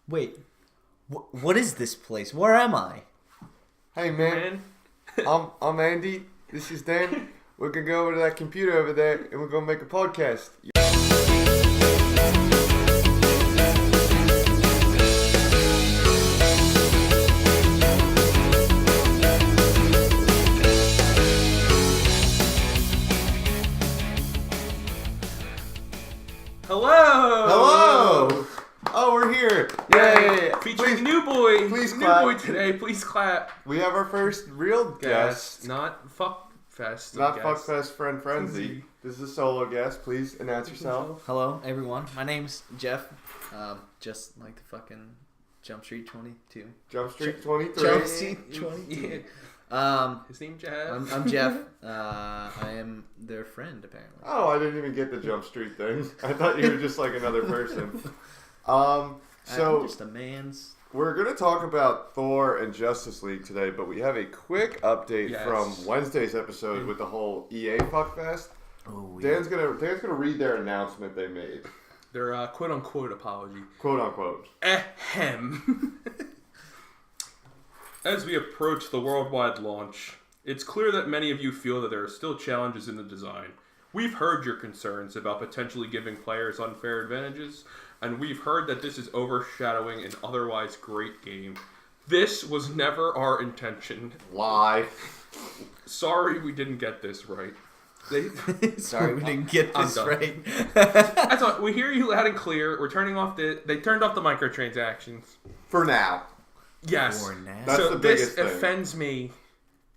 Wait, what is this place? Where am I? Hey man, I'm Andy. This is Dan. We're gonna go over to that computer over there, and we're gonna make a podcast. Hello! Oh, we're here! Yay! Featuring new boy. Please new clap. boy today. Please clap. We have our first real guest. Not fuck fest. Not Fuckfest Friend Frenzy. This is a solo guest. Please announce yourself. Hello, everyone. My name's Jeff. Just like the fucking Jump Street 22. Jump Street 23. Jump Street 22. His name Jeff. I'm Jeff. I am their friend, apparently. Oh, I didn't even get the Jump Street thing. I thought you were just like another person. So I'm just a man's. We're going to talk about Thor and Justice League today, but we have a quick update from Wednesday's episode with the whole EA Fuckfest. Oh, Dan's gonna read their announcement they made. Their quote unquote apology. Quote unquote. Ahem. As we approach the worldwide launch, it's clear that many of you feel that there are still challenges in the design. We've heard your concerns about potentially giving players unfair advantages, and we've heard that this is overshadowing an otherwise great game. This was never our intention. Lie. Sorry we didn't get this right. Sorry we didn't get this right. That's all. We hear you loud and clear. We're turning off they turned off the microtransactions. For now. Yes. For now. That's So the biggest this thing. offends me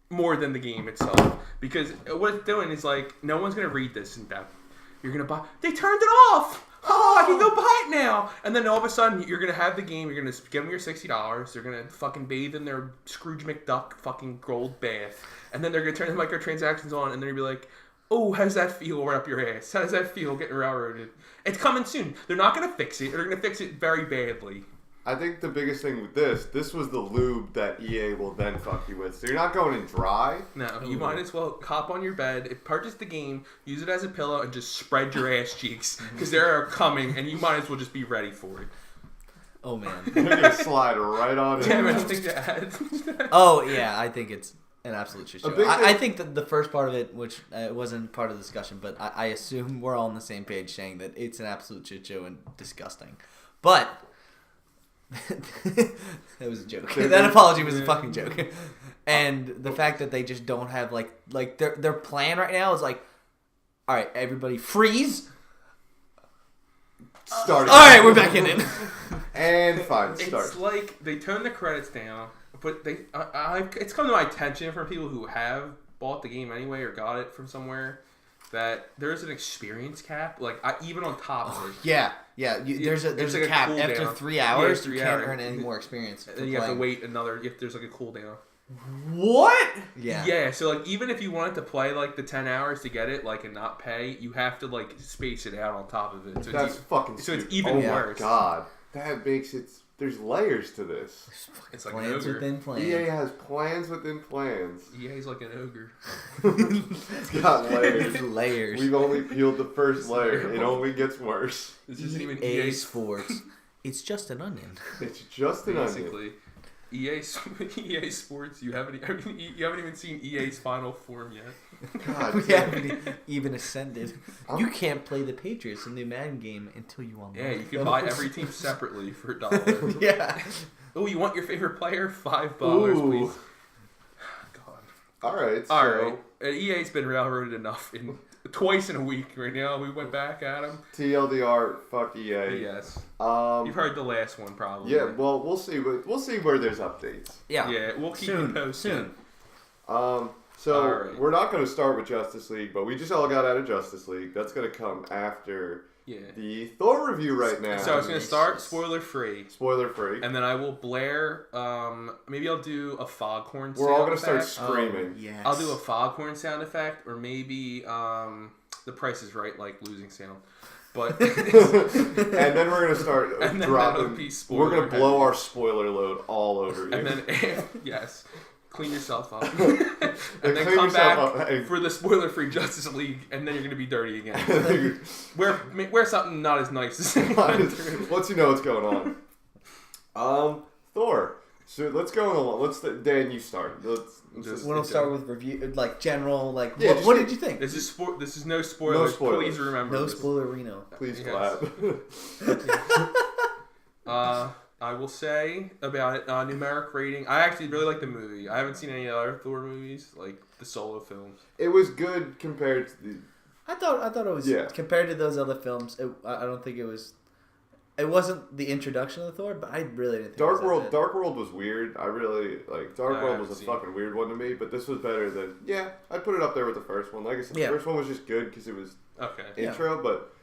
more than the game itself. Because what it's doing is like, no one's going to read this in depth. You're going to buy... They turned it off! Oh, I can go buy it now! And then all of a sudden, you're going to have the game. You're going to give them your $60. They're going to fucking bathe in their Scrooge McDuck fucking gold bath. And then they're going to turn the microtransactions on, and they're going to be like, oh, how does that feel right up your ass? How does that feel getting railroaded? It's coming soon. They're not going to fix it. They're going to fix it very badly. I think the biggest thing with this was the lube that EA will then fuck you with. So you're not going in dry. No, you might as well hop on your bed, purchase the game, use it as a pillow, and just spread your ass cheeks. Because they're coming, and you might as well just be ready for it. Oh, man. You're gonna slide right on Damn, in. anything to add? Oh, yeah, I think it's an absolute shit A show. big thing- I think that the first part of it, which wasn't part of the discussion, but I assume we're all on the same page saying that it's an absolute shit show and disgusting. But... that was a joke. That apology was a fucking joke. And the fact that they just don't have like their plan right now is like, all right, everybody freeze. Start. All right, we're back in it. And fine, start. It's like they turn the credits down, but it's come to my attention from people who have bought the game anyway or got it from somewhere that there's an experience cap, like even on top of it. Yeah. There's a like cap. cooldown. After 3 hours, Yeah, you can't earn any more experience. And you have to wait another. There's like a cooldown. What? Yeah. Yeah, so like even if you wanted to play like the 10 hours to get it, like and not pay, you have to like space it out on top of it. So That's fucking so it's stupid. even Oh worse. my god. That makes it... There's layers to this. It's like an Plans ogre. within plans. EA has plans within plans. EA's like an ogre. It's got layers. There's layers. We've only peeled the first layer. It only gets worse. This isn't even EA EA Sports. It's just an onion. It's just an onion. basically. EA Sports. You haven't even seen EA's final form yet. God We damn. haven't even ascended. You can't play the Patriots in the Madden game until you unlock. Yeah, you can buy every team separately for $1. Yeah. Oh, you want your favorite player? $5, Ooh. please. God. Alright, so... Alright. EA's been railroaded enough twice in a week right now. We went back at him. TLDR, fuck EA. Yes. Um, You've heard the last one probably. yeah, well, we'll see where there's updates. Yeah. Yeah, we'll keep you posted. So Alright. we're not going to start with Justice League, but we just all got out of Justice League. That's going to come after the Thor review right now. So I was going to start spoiler free. Spoiler free. And then I will blare, maybe I'll do a foghorn sound We're all going to start effect. screaming. Yes. I'll do a foghorn sound effect, or maybe The Price is Right, like losing sound. But And then we're going to start And then dropping. that'll be spoiler We're going to blow heavy. our spoiler load all over you. and then yes, clean yourself up, and then clean come yourself back up. Hey. for the spoiler-free Justice League, and then you're gonna be dirty again. wear something not as nice as Once you know what's going on. Thor. So let's go on. Dan, you start. We'll start with review, like general, like Yeah, what did you think? This is no spoilers. No spoilers. Please remember. No this. spoilerino. Please Yes. clap. I will say about it, numeric rating. I actually really like the movie. I haven't seen any other Thor movies, like the solo films. It was good compared to the. I thought it was compared to those other films. I don't think it was. It wasn't the introduction of Thor, but I really didn't think Dark it was that bad. Dark World was weird. I really like Dark World was a fucking weird one to me, but this was better than I'd put it up there with the first one. Like I said, the first one was just good because it was intro, but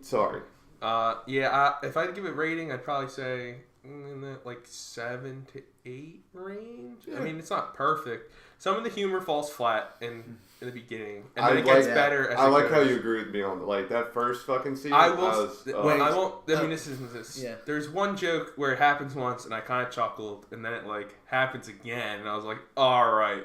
sorry. If I had to give it rating, I'd probably say in the 7 to 8 range. Yeah. I mean, it's not perfect. Some of the humor falls flat in the beginning, and then it gets better. As I like how you agree with me on that first fucking scene. I mean, this isn't this. Yeah. There's one joke where it happens once, and I kind of chuckled, and then it happens again, and I was like, all right,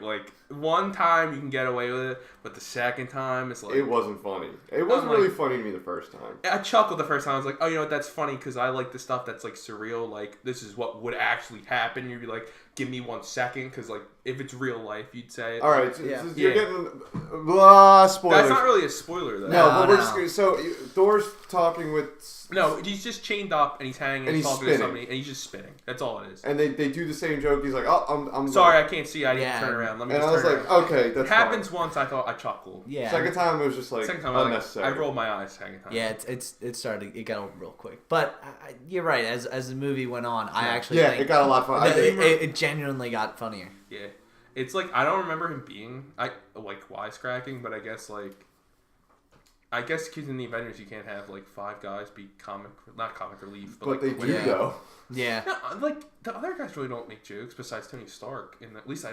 one time you can get away with it, but the second time it's it wasn't funny. It wasn't really funny to me the first time. I chuckled the first time. I was like, oh, you know what? That's funny because I like the stuff that's surreal. Like this is what would actually happen. You'd be like, give me 1 second, because if it's real life, you'd say it. All right, you're getting spoilers. That's not really a spoiler though. No, but we're just gonna, so Thor's talking with. No, he's just chained up and he's hanging and he's talking spinning. to somebody and he's just spinning. That's all it is. And they do the same joke. He's like, oh, I'm sorry, I can't see. I didn't turn around. Let me. And just I was turn like, around. okay, that's it happens once. I thought I chuckled. Yeah. Second time it was just unnecessary. I rolled my eyes. Second time. Yeah, it started. It got old real quick. But you're right. As the movie went on, I actually think it got a lot funnier. It genuinely got funnier. Yeah, it's I don't remember him being wisecracking, but I guess because in the Avengers you can't have 5 guys be not comic relief, but they do though. Yeah. No, the other guys really don't make jokes besides Tony Stark. At least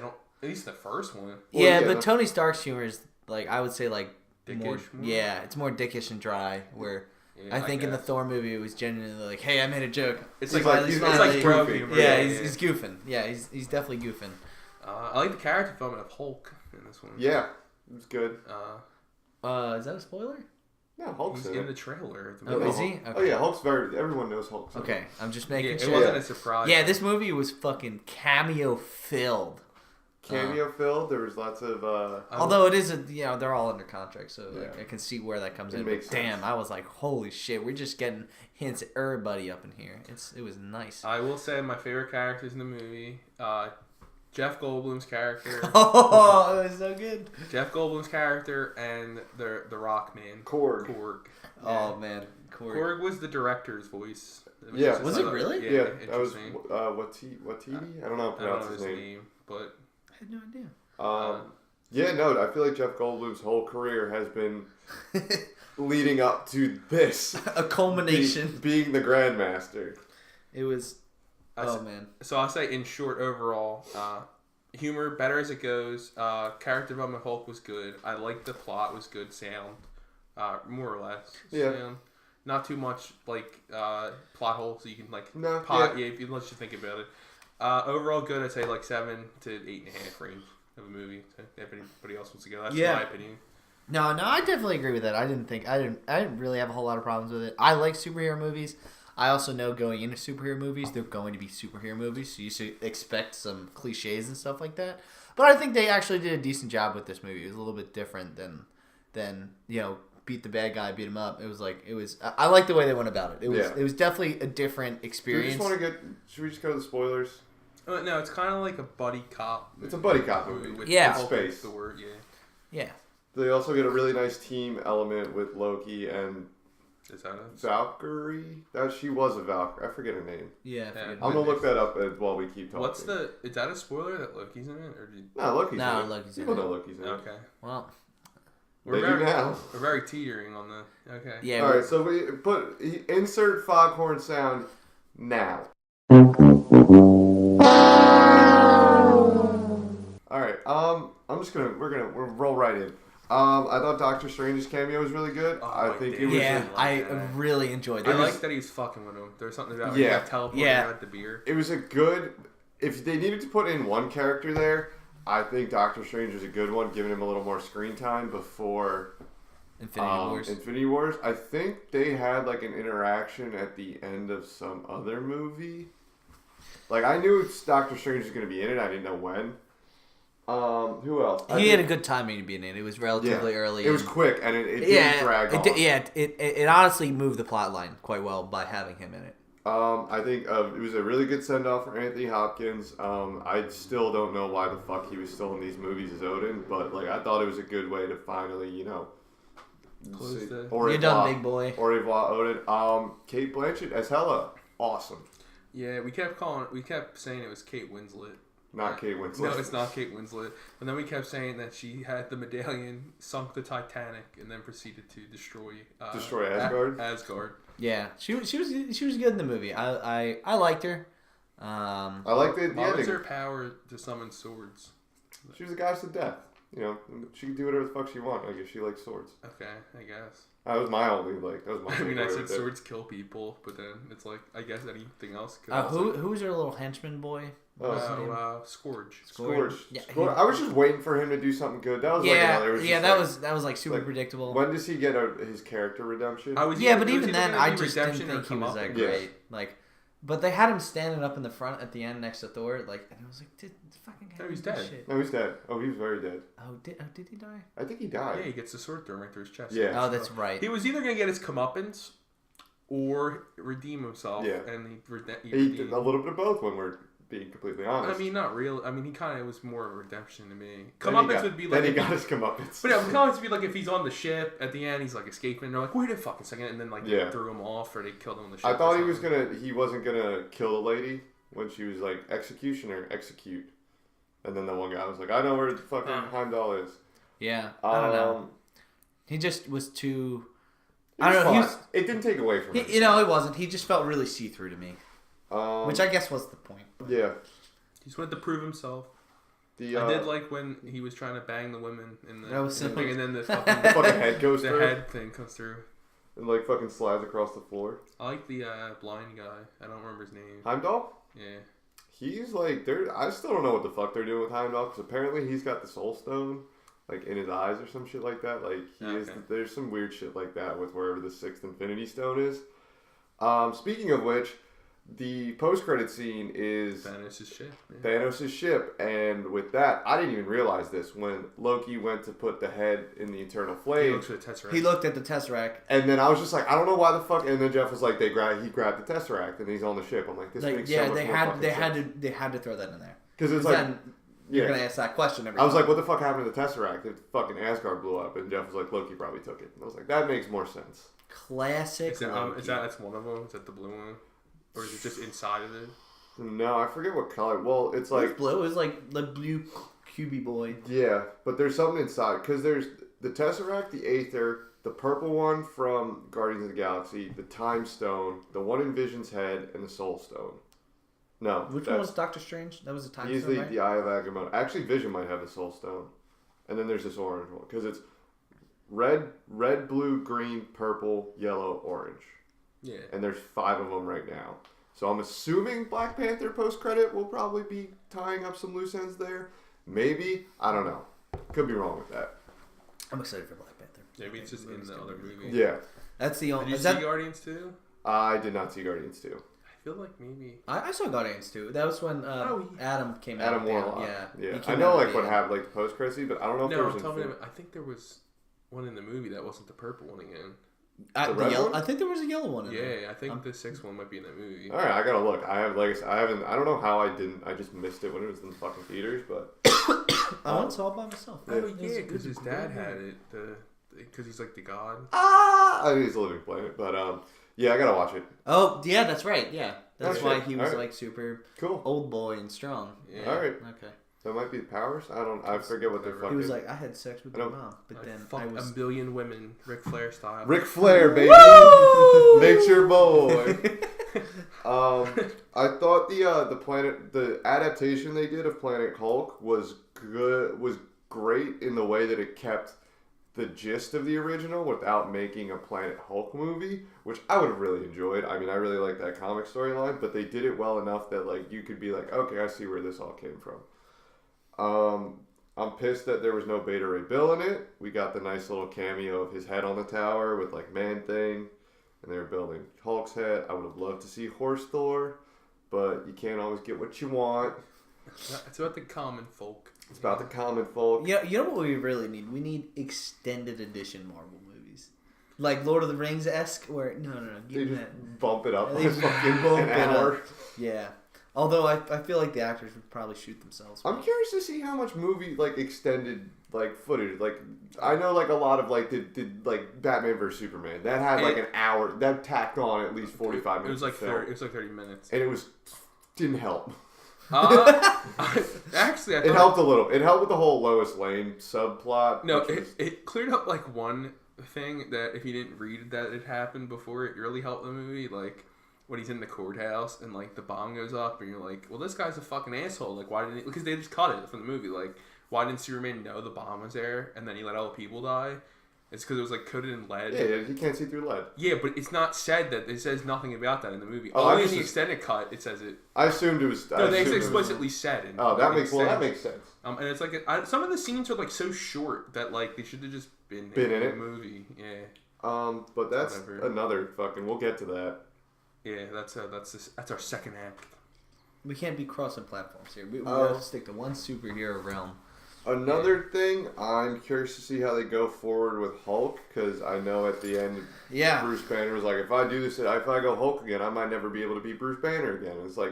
the first one. Well, but Tony Stark's humor is I would say dickish more. Yeah, it's more dickish and dry. Where I think in the Thor movie it was genuinely hey, I made a joke. It's it's like drug humor. Yeah, he's goofing. Yeah, he's definitely goofing. I like the character development of Hulk in this one. Yeah, it was good. Is that a spoiler? No, Hulk's in the trailer. Is he? Okay. Oh yeah, Hulk's everyone knows Hulk. Okay, I'm just making sure. It wasn't a surprise. Yeah, this movie was fucking cameo filled. Filled. There was lots of. Although it is they're all under contract, so I can see where that comes in. But damn, I was like, holy shit, we're just getting hints at everybody up in here. It was nice. I will say my favorite characters in the movie. Jeff Goldblum's character. Oh, it was so good. Jeff Goldblum's character and the Rock Man. Korg. Oh man, Korg was the director's voice. Was it really? Yeah, that was Watiti. I don't know how to pronounce his name, but I had no idea. I feel like Jeff Goldblum's whole career has been leading up to this. A culmination. Being the Grandmaster. It was. Man. So I'll say in short overall, humor better as it goes. Character development Hulk was good. I liked the plot was good. Sound, more or less. Yeah. Sound. Not too much plot holes so you can if you let you think about it. Overall good. I'd say 7 to 8.5 range of a movie. So if anybody else wants to go, that's my opinion. No, I definitely agree with that. I didn't really have a whole lot of problems with it. I like superhero movies. I also know going into superhero movies, they're going to be superhero movies, so you should expect some cliches and stuff like that. But I think they actually did a decent job with this movie. It was a little bit different than beat the bad guy, beat him up. It was I like the way they went about it. It was definitely a different experience. Should we just go to the spoilers? No, it's kind of like a buddy cop movie. It's a buddy cop movie. With space. The word, yeah. They also get a really nice team element with Loki and is that a Valkyrie? She was a Valkyrie. I forget her name. Yeah. I'm gonna look that up while we keep talking. Is that a spoiler that Loki's in it? No, Loki's in it. Loki's in it. People know Loki's in it. Okay. Well, We're very teetering on the. Okay. Yeah. All right. So we insert foghorn sound now. All right. We'll roll right in. I thought Doctor Strange's cameo was really good. I really enjoyed that. I like that he's fucking with him. There's something about him teleporting out at the beer. It was a good. If they needed to put in one character there, I think Doctor Strange was a good one, giving him a little more screen time before Infinity Wars. I think they had an interaction at the end of some other movie. Like, I knew Doctor Strange was going to be in it. I didn't know when. Who else? He had a good timing to be in it. It was relatively early. It was quick, and it didn't drag on. It honestly moved the plot line quite well by having him in it. I think it was a really good send-off for Anthony Hopkins. I still don't know why the fuck he was still in these movies as Odin, but like I thought it was a good way to finally, You're done, big boy. Au revoir, Odin. Kate Blanchett as Hela, awesome. Yeah, we kept saying it was Kate Winslet. Not Kate Winslet. No, it's not Kate Winslet. And then we kept saying that she had the medallion, sunk the Titanic, and then proceeded to destroy Asgard. Asgard. Yeah, she was good in the movie. I liked her. I liked the What was her power to summon swords? She was a goddess of death. She could do whatever the fuck she wanted. I guess she likes swords. Okay, I guess. That was my only I said swords kill people, but then it's like I guess anything else. Who's her little henchman boy? Scourge. Yeah, I was just waiting for him to do something good. That was that was like super predictable. When does he get his character redemption? but even then, I just didn't think he was that great. Like, but they had him standing up in the front at the end next to Thor. Like, and I was like, fucking guy. No, he's dead. Shit. No, he's dead. Oh, he was very dead. Did he die? I think he died. Yeah, he gets the sword thrown right through his chest. Yeah. Oh, that's right. He was either gonna get his comeuppance or redeem himself. Yeah. And he did a little bit of both when we're being completely honest. I mean, not real. I mean, he kind of was more of a redemption to me. Comeuppance would be like... Then he got his comeuppance. But yeah, comeuppance would be like if he's on the ship at the end, he's like escaping, and they're like, wait a fucking second, and then like they threw him off or they killed him on the ship. I thought he wasn't gonna kill the lady when she was like, executioner, execute. And then the one guy was like, I know where the fucking Heimdall is. Yeah, I don't know. He just was too... I don't know. It didn't take away from him. It wasn't. He just felt really see-through to me. Which I guess was the point. But. Yeah. He just wanted to prove himself. I did like when he was trying to bang the women in the thing, and then the fucking head goes through. The head thing comes through. And like fucking slides across the floor. I like the blind guy. I don't remember his name. Heimdall? Yeah. He's like, I still don't know what the fuck they're doing with Heimdall, because apparently he's got the soul stone, like in his eyes or some shit like that. Like there's some weird shit like that with wherever the 6th Infinity Stone is. Speaking of which, the post-credit scene is Thanos' ship, and with that, I didn't even realize this when Loki went to put the head in the Eternal Flame. He looked at the Tesseract, and then I was just like, I don't know why the fuck. And then Jeff was like, he grabbed the Tesseract, and he's on the ship. I'm like, this makes so much more fucking sense. They had to throw that in there because it's like. You're gonna ask that question every time. I was like, what the fuck happened to the Tesseract? If fucking Asgard blew up, and Jeff was like, Loki probably took it. And I was like, that makes more sense. Classic. That's one of them? Is that the blue one? Or is it just inside of it? No, I forget what color. Well, it's like... It's blue. It's like the blue cubey boy. Yeah, but there's something inside. Because there's the Tesseract, the Aether, the purple one from Guardians of the Galaxy, the Time Stone, the one in Vision's head, and the Soul Stone. No. Which one was Doctor Strange? That was the Time Stone, He's the Eye of Agamotto. Actually, Vision might have the Soul Stone. And then there's this orange one. Because it's red, blue, green, purple, yellow, orange. Yeah. And there's 5 of them right now. So I'm assuming Black Panther post-credit will probably be tying up some loose ends there. Maybe. I don't know. Could be wrong with that. I'm excited for Black Panther. Maybe it's just in the other movie. Yeah. That's the only... Did you see Guardians 2? I did not see Guardians 2. I feel like maybe... I saw Guardians 2. That was when Adam came out. Adam Warlock. Yeah. I know like what happened, like the post-credit scene, but I don't know if there was... I think there was one in the movie that wasn't the purple one again. I think there was a yellow one in there. Yeah, I think the 6th one might be in that movie. All right, I gotta look. I don't know how I didn't. I just missed it when it was in the fucking theaters, but I went saw it by myself. Oh yeah, because his dad had it. Because he's like the god. I mean, he's a living planet, but yeah, I gotta watch it. Oh yeah, that's right. Yeah, that's why he was like super cool, old boy and strong. Yeah. All right. Okay. That might be the powers. I forget what they're fucking. He was like, I had sex with my mom, but then I was a billion women, Ric Flair style. Ric Flair, baby, nature boy. I thought the adaptation they did of Planet Hulk was great in the way that it kept the gist of the original without making a Planet Hulk movie, which I would have really enjoyed. I mean, I really like that comic storyline, but they did it well enough that like you could be like, okay, I see where this all came from. I'm pissed that there was no Beta Ray Bill in it. We got the nice little cameo of his head on the tower with like Man-Thing, and they were building Hulk's head. I would have loved to see Horse Thor. but you can't always get what you want. It's about the common folk. It's about the common folk. Yeah, you know what we really need? We need extended edition Marvel movies, like Lord of the Rings esque. Where no, They give me just that. bump it up by They fucking bump an it hour. up. Yeah. Although I feel like the actors would probably shoot themselves. I'm curious to see how much movie like extended like footage. Like I know like a lot of like did like Batman vs Superman that had like an hour that tacked on at least 45 minutes. It was like 30. It was like 30 minutes, and it didn't help. Actually, it helped a little. It helped with the whole Lois Lane subplot. No, it cleared up like one thing that if you didn't read that it happened before, it really helped the movie. Like when he's in the courthouse and like the bomb goes up, and you're like, well, this guy's a fucking asshole. Like, why didn't he? Because they just cut it from the movie. Like, why didn't Superman know the bomb was there and then he let all the people die? It's because it was like coated in lead. Yeah, you can't see through lead. Yeah, but it's not said that. It says nothing about that in the movie. Oh, Only in the extended cut it says it. I assumed it was. No, they explicitly said it. That makes sense. And it's like some of the scenes are like so short that like they should have just been in the movie. Yeah. But that's another fucking. We'll get to that. Yeah, that's our second act. We can't be crossing platforms here. We gotta stick to one superhero realm. Another thing, I'm curious to see how they go forward with Hulk, because I know at the end, Bruce Banner was like, if I do this, if I go Hulk again, I might never be able to be Bruce Banner again. It's like,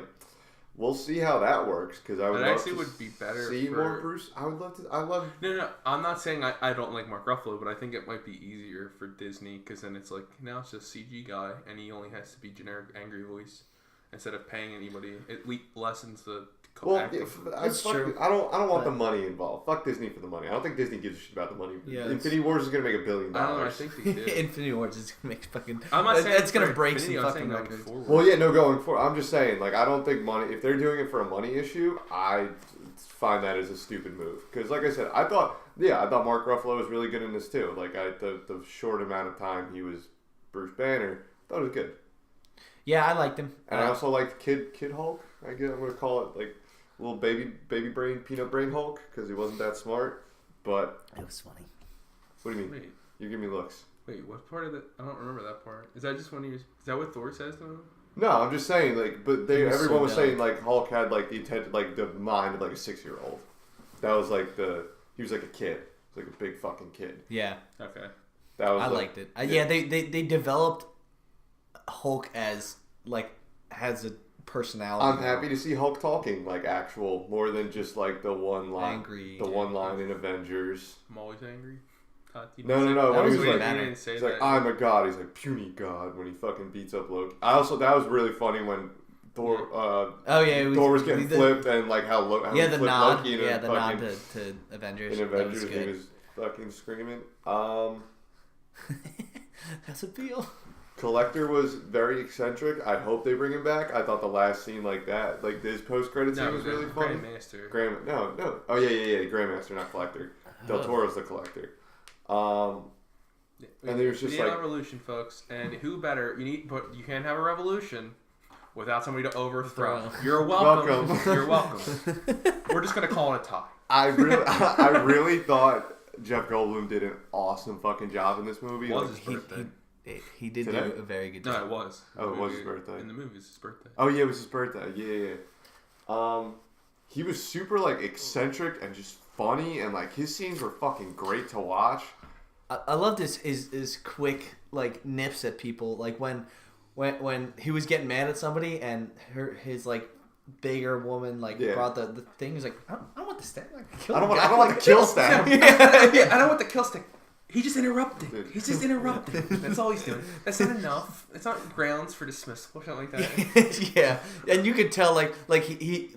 we'll see how that works, because I would love to would be better see more Bruce. I would love to. No, I'm not saying I don't like Mark Ruffalo, but I think it might be easier for Disney, because then it's like, now it's just CG guy, and he only has to be generic angry voice. Instead of paying anybody, it lessens the. That's true. I don't want the money involved. Fuck Disney for the money. I don't think Disney gives a shit about the money. Yeah, Infinity Wars is gonna make $1 billion. I don't know. I think they do. Infinity Wars is gonna make fucking. I'm not saying it's gonna break some fucking records. Well, yeah, no, going forward. I'm just saying, like, I don't think money. If they're doing it for a money issue, I find that as a stupid move. Because, like I said, I thought Mark Ruffalo was really good in this too. Like, the short amount of time he was Bruce Banner, I thought it was good. Yeah, I liked him. And I also liked Kid Hulk. I guess I'm gonna call it like little baby brain, peanut brain Hulk, because he wasn't that smart. But it was funny. What do you mean? Wait. You give me looks. Wait, what part of that? I don't remember that part. Is that just when he was? Is that what Thor says to him? No, I'm just saying, like, but everyone was saying like Hulk had like the intent, like the mind of like a 6-year-old. That was like he was like a kid. He was like a big fucking kid. Yeah. Okay. That was. I liked it. Yeah, they developed Hulk as like has a personality. I'm happy to see Hulk talking like actual, more than just like the one line, one line in Avengers. I'm always angry. No. When he was like, he's like, I'm a god. He's like, puny god. When he fucking beats up Loki. That was really funny when Thor. Thor was getting flipped and like how the flipped nod. Loki The nod to Avengers. In Avengers, he was fucking screaming. That's a deal. Collector was very eccentric. I hope they bring him back. I thought the last scene like that, like this post-credit scene was really funny. Grandmaster. No. Oh yeah. Grandmaster, not Collector. Del Toro's the Collector. And there's just like a revolution, folks. And who better? But you can't have a revolution without somebody to overthrow. You're welcome. You're welcome. We're just gonna call it a tie. I really thought Jeff Goldblum did an awesome fucking job in this movie. It was his birthday. He did do a very good job. No, it was. Oh, it was his birthday. In the movie, it was his birthday. Oh yeah, it was his birthday. Yeah. He was super like eccentric and just funny, and like his scenes were fucking great to watch. I loved his quick like nips at people, like when he was getting mad at somebody and his like bigger woman brought the thing. He's like, I don't want the stick. I don't want the kill staff. Yeah, I don't want the kill stick. He just interrupted. He's just interrupting. That's all he's doing. That's not enough. It's not grounds for dismissal or something like that. Yeah, and you could tell like he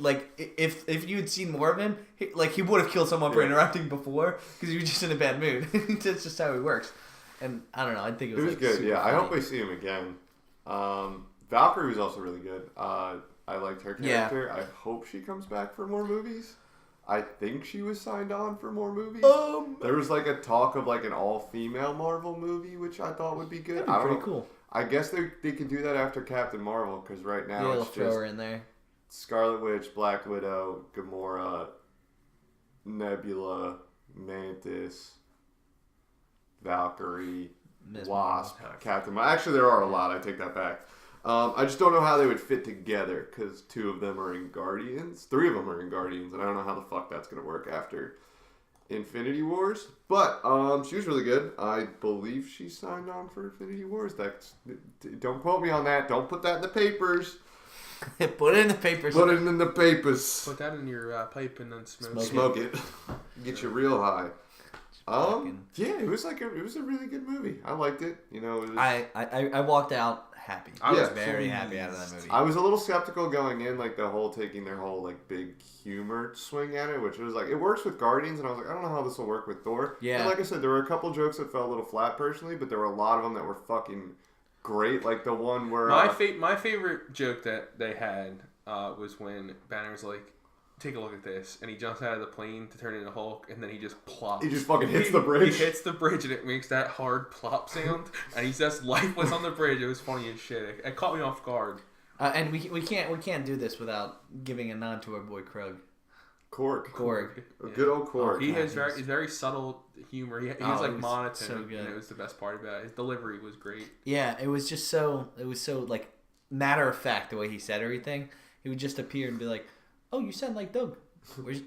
if you had seen more of him, he would have killed someone for interrupting before because he was just in a bad mood. That's just how he works. And I don't know. I think it was good. Yeah, funny. I hope we see him again. Valkyrie was also really good. I liked her character. Yeah. I hope she comes back for more movies. I think she was signed on for more movies. There was like a talk of like an all-female Marvel movie, which I thought would be good. That'd be pretty cool. I guess they could do that after Captain Marvel, because right now it's throw her in there. Scarlet Witch, Black Widow, Gamora, Nebula, Mantis, Valkyrie, Wasp, Captain Marvel. Actually, there are a lot. I take that back. I just don't know how they would fit together because 2 of them are in Guardians. 3 of them are in Guardians, and I don't know how the fuck that's going to work after Infinity Wars. But she was really good. I believe she signed on for Infinity Wars. Don't quote me on that. Don't put that in the papers. Put it in the papers. Put it in the papers. Put that in your pipe and then Smoke it. Get you real high. Yeah, it was a really good movie. I liked it. You know, it was, I walked out happy. I was very happy out of that movie. I was a little skeptical going in, like the whole taking their whole like big humor swing at it, which was like it works with Guardians, and I was like, I don't know how this will work with Thor. Yeah. And like I said, there were a couple jokes that fell a little flat personally, but there were a lot of them that were fucking great. Like the one where my favorite joke that they had was when Banner was like, take a look at this, and he jumps out of the plane to turn into Hulk, and then he just plops. He just fucking hits the bridge. He hits the bridge, and it makes that hard plop sound, and he's just lifeless on the bridge. It was funny as shit. It caught me off guard. And we can't do this without giving a nod to our boy Krug. Korg. Yeah. Good old Korg. He has very subtle humor. He was like monotone, so good. and it was the best part about it. His delivery was great. Yeah, it was so like matter of fact the way he said everything. He would just appear and be like, "Oh, you sound like Doug.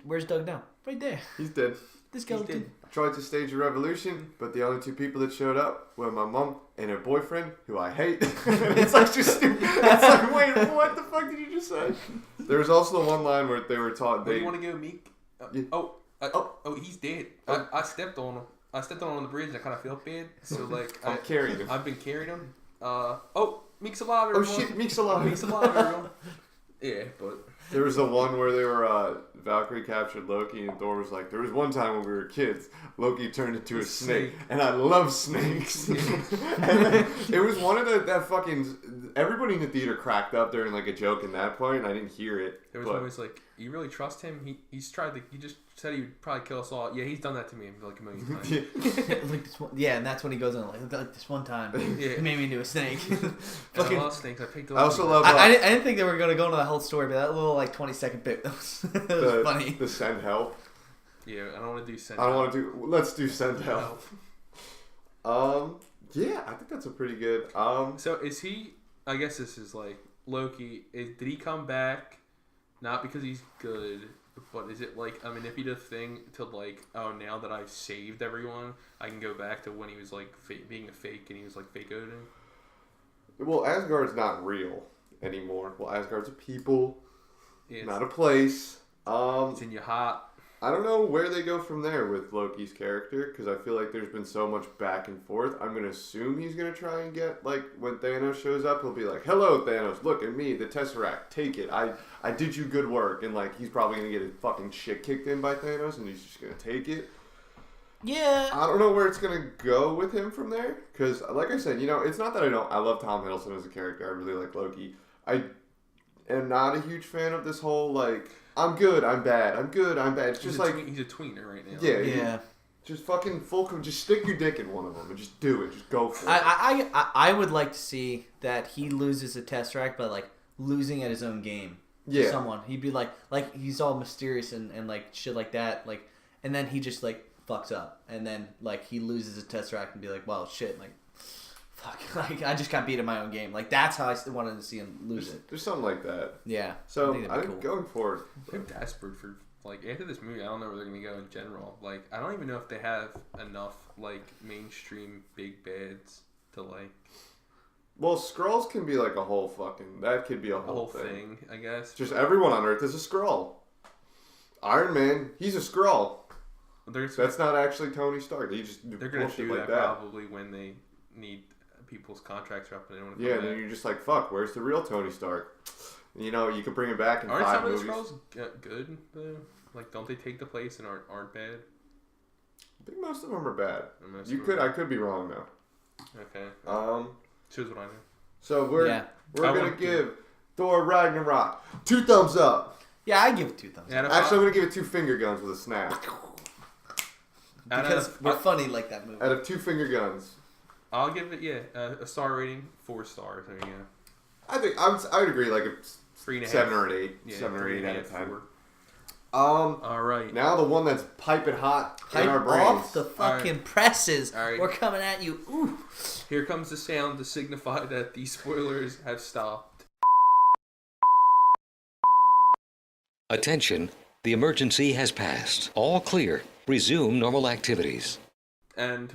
Where's Doug now? Right there. He's dead. This guy's dead." Tried to stage a revolution, but the only 2 people that showed up were my mom and her boyfriend, who I hate. It's like just stupid. It's like, wait, what the fuck did you just say? There was also the one line where they were taught. Do you want to go, Meek? He's dead. I stepped on him. I stepped on him on the bridge, and I kind of felt bad. So like, I'm carrying him. I've been carrying him. Meek's alive, everyone. everyone. Oh shit, Meek's alive. Meek's alive, everyone. Yeah, but there was the one where they were Valkyrie captured Loki, and Thor was like, there was one time when we were kids, Loki turned into a snake, and I love snakes. And then it was one of that fucking, everybody in the theater cracked up during like a joke in that point, and I didn't hear it. There was always like, you really trust him? He just said he would probably kill us all. Yeah, he's done that to me like a million times. And that's when he goes on like this one time he made me into a snake. I love snakes. I also love. I didn't think they were gonna go into the whole story, but that little like 20-second bit was funny. The send help. Yeah, I don't want to do send. Let's do send help. Yeah, I think that's a pretty good. So is he? I guess this is like Loki. Did he come back? Not because he's good, but is it like, I mean, if he did a thing to like, oh, now that I've saved everyone, I can go back to when he was like being a fake and he was like fake Odin? Well, Asgard's not real anymore. Well, Asgard's a people, not a place. It's in your heart. I don't know where they go from there with Loki's character, because I feel like there's been so much back and forth. I'm going to assume he's going to try and get, like, when Thanos shows up, he'll be like, hello, Thanos, look at me, the Tesseract, take it. I did you good work. And, like, he's probably going to get his fucking shit kicked in by Thanos, and he's just going to take it. Yeah. I don't know where it's going to go with him from there, because, like I said, you know, it's not that I love Tom Hiddleston as a character. I really like Loki. I am not a huge fan of this whole, like, I'm good, I'm bad. I'm good, I'm bad. It's just like he's a tweener right now. Yeah. Just fucking just stick your dick in one of them and just do it. Just go for it. I would like to see that he loses a Tesseract, but like losing at his own game. Yeah. To someone. He'd be like he's all mysterious and like shit like that. Like, and then he just like fucks up, and then like he loses a Tesseract and be like, well, shit, like. Fuck, like, I just got beat in my own game. Like, that's how I wanted to see him lose it. There's something like that. Yeah. So, I think going forward. I'm desperate for, like, after this movie, I don't know where they're going to go in general. Like, I don't even know if they have enough, like, mainstream big bads to, like... Well, Skrulls can be, like, a whole fucking... That could be a whole thing, I guess. Just everyone on Earth is a Skrull. Iron Man, he's a Skrull. That's not actually Tony Stark. They're going to do that probably when they need... people's contracts are up and they don't want to and then you're just like, fuck, where's the real Tony Stark? You know, you could bring him back in aren't 5 movies. movies. Aren't some of the Skrulls good, though? Like, don't they take the place and aren't bad? I think most of them are bad. I could be wrong, though. Okay. Shows what I know. So we're going to give Thor Ragnarok 2 thumbs up. Yeah, I give it 2 thumbs up. Actually, I'm going to give it 2 finger guns with a snap. Because we're funny like that movie. Out of 2 finger guns. I'll give it, a star rating, 4 stars. There you go. I think I would agree, like a 3.5. 7 or an 8. Yeah, 7 or 8 out of 10. All right. Now the one that's piping hot in our brains. Off the fucking presses. All right. We're coming at you. Ooh. Here comes the sound to signify that the spoilers have stopped. Attention, the emergency has passed. All clear. Resume normal activities. And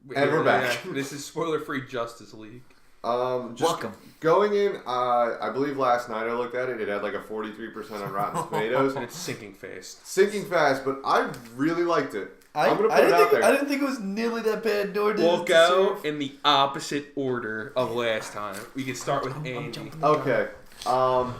we're back. This is spoiler-free Justice League. Welcome. Going in, I believe last night I looked at it. It had like a 43% on Rotten Tomatoes. And it's sinking fast. Sinking fast, but I really liked it. I'm gonna put it out there. I didn't think it was nearly that bad, nor did We'll it go deserve. in the opposite order of last time. We can start with Andy. Okay. I'm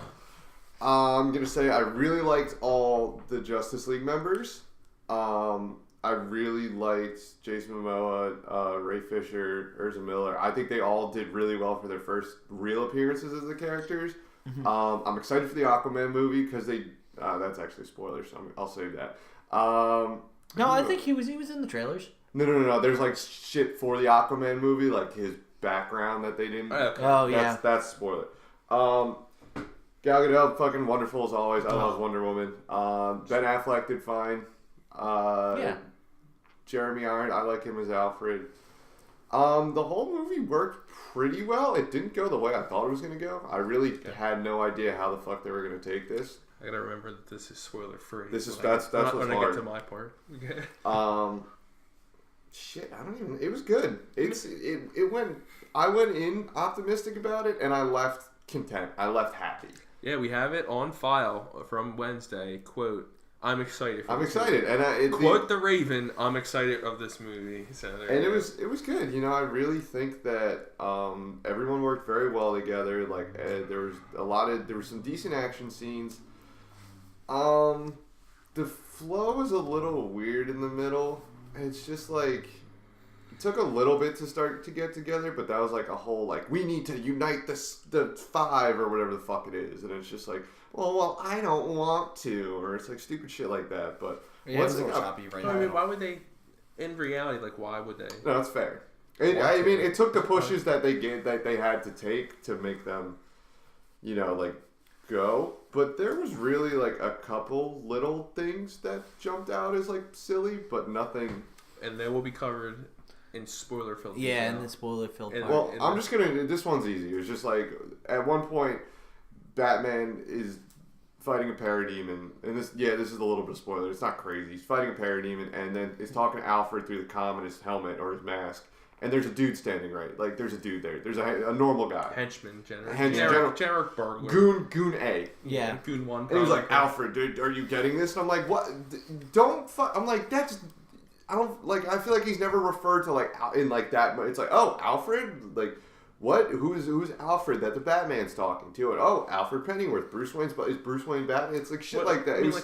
gonna say I really liked all the Justice League members. I really liked Jason Momoa, Ray Fisher, Ezra Miller. I think they all did really well for their first real appearances as the characters. Mm-hmm. I'm excited for the Aquaman movie because that's actually a spoiler, so I'll save that. No, I think he was in the trailers. No. There's like shit for the Aquaman movie, like his background that they didn't. Okay. Oh yeah, that's spoiler. Gal Gadot, fucking wonderful as always. I love Wonder Woman. Ben Affleck did fine. Yeah. Jeremy Irons, I like him as Alfred. The whole movie worked pretty well. It didn't go the way I thought it was going to go. I really had no idea how the fuck they were going to take this. I gotta remember that this is spoiler free. That's what's hard. When I get to my part. Okay. Shit, I don't even. It was good. It went. I went in optimistic about it, and I left content. I left happy. Yeah, we have it on file from Wednesday. Quote: I'm excited. I'm excited, and quote the Raven. I'm excited of this movie. So it was good. You know, I really think that everyone worked very well together. Like there was some decent action scenes. The flow was a little weird in the middle. It's just like it took a little bit to start to get together, but that was like a whole like we need to unite the five or whatever the fuck it is, and it's just like well I don't want to, or it's like stupid shit like that. But yeah, it's a little choppy right now. I mean, why would they? In reality, like why would they? No, that's fair. I mean, it took the pushes that they had to take to make them, you know, like go. But there was really like a couple little things that jumped out as like silly, but nothing. And they will be covered in spoiler filled. Yeah, in the spoiler filled part. Well, I'm just gonna. This one's easy. It was just like at one point, Batman is fighting a parademon, and this is a little bit of spoiler. It's not crazy. He's fighting a parademon, and then is talking to Alfred through the comm in his helmet or his mask. And there's a dude standing right. Like, there's a dude there. There's a normal guy. Henchman, generic burglar. Goon A. Yeah. Goon 1. And he was like, Alfred, dude, are you getting this? And I'm like, what? Don't fuck. I'm like, that's... I don't... Like, I feel like he's never referred to, like, in, like, that... It's like, oh, Alfred? Like, what? Who's Alfred that the Batman's talking to? And, oh, Alfred Pennyworth. Is Bruce Wayne Batman? It's like shit like that. I mean,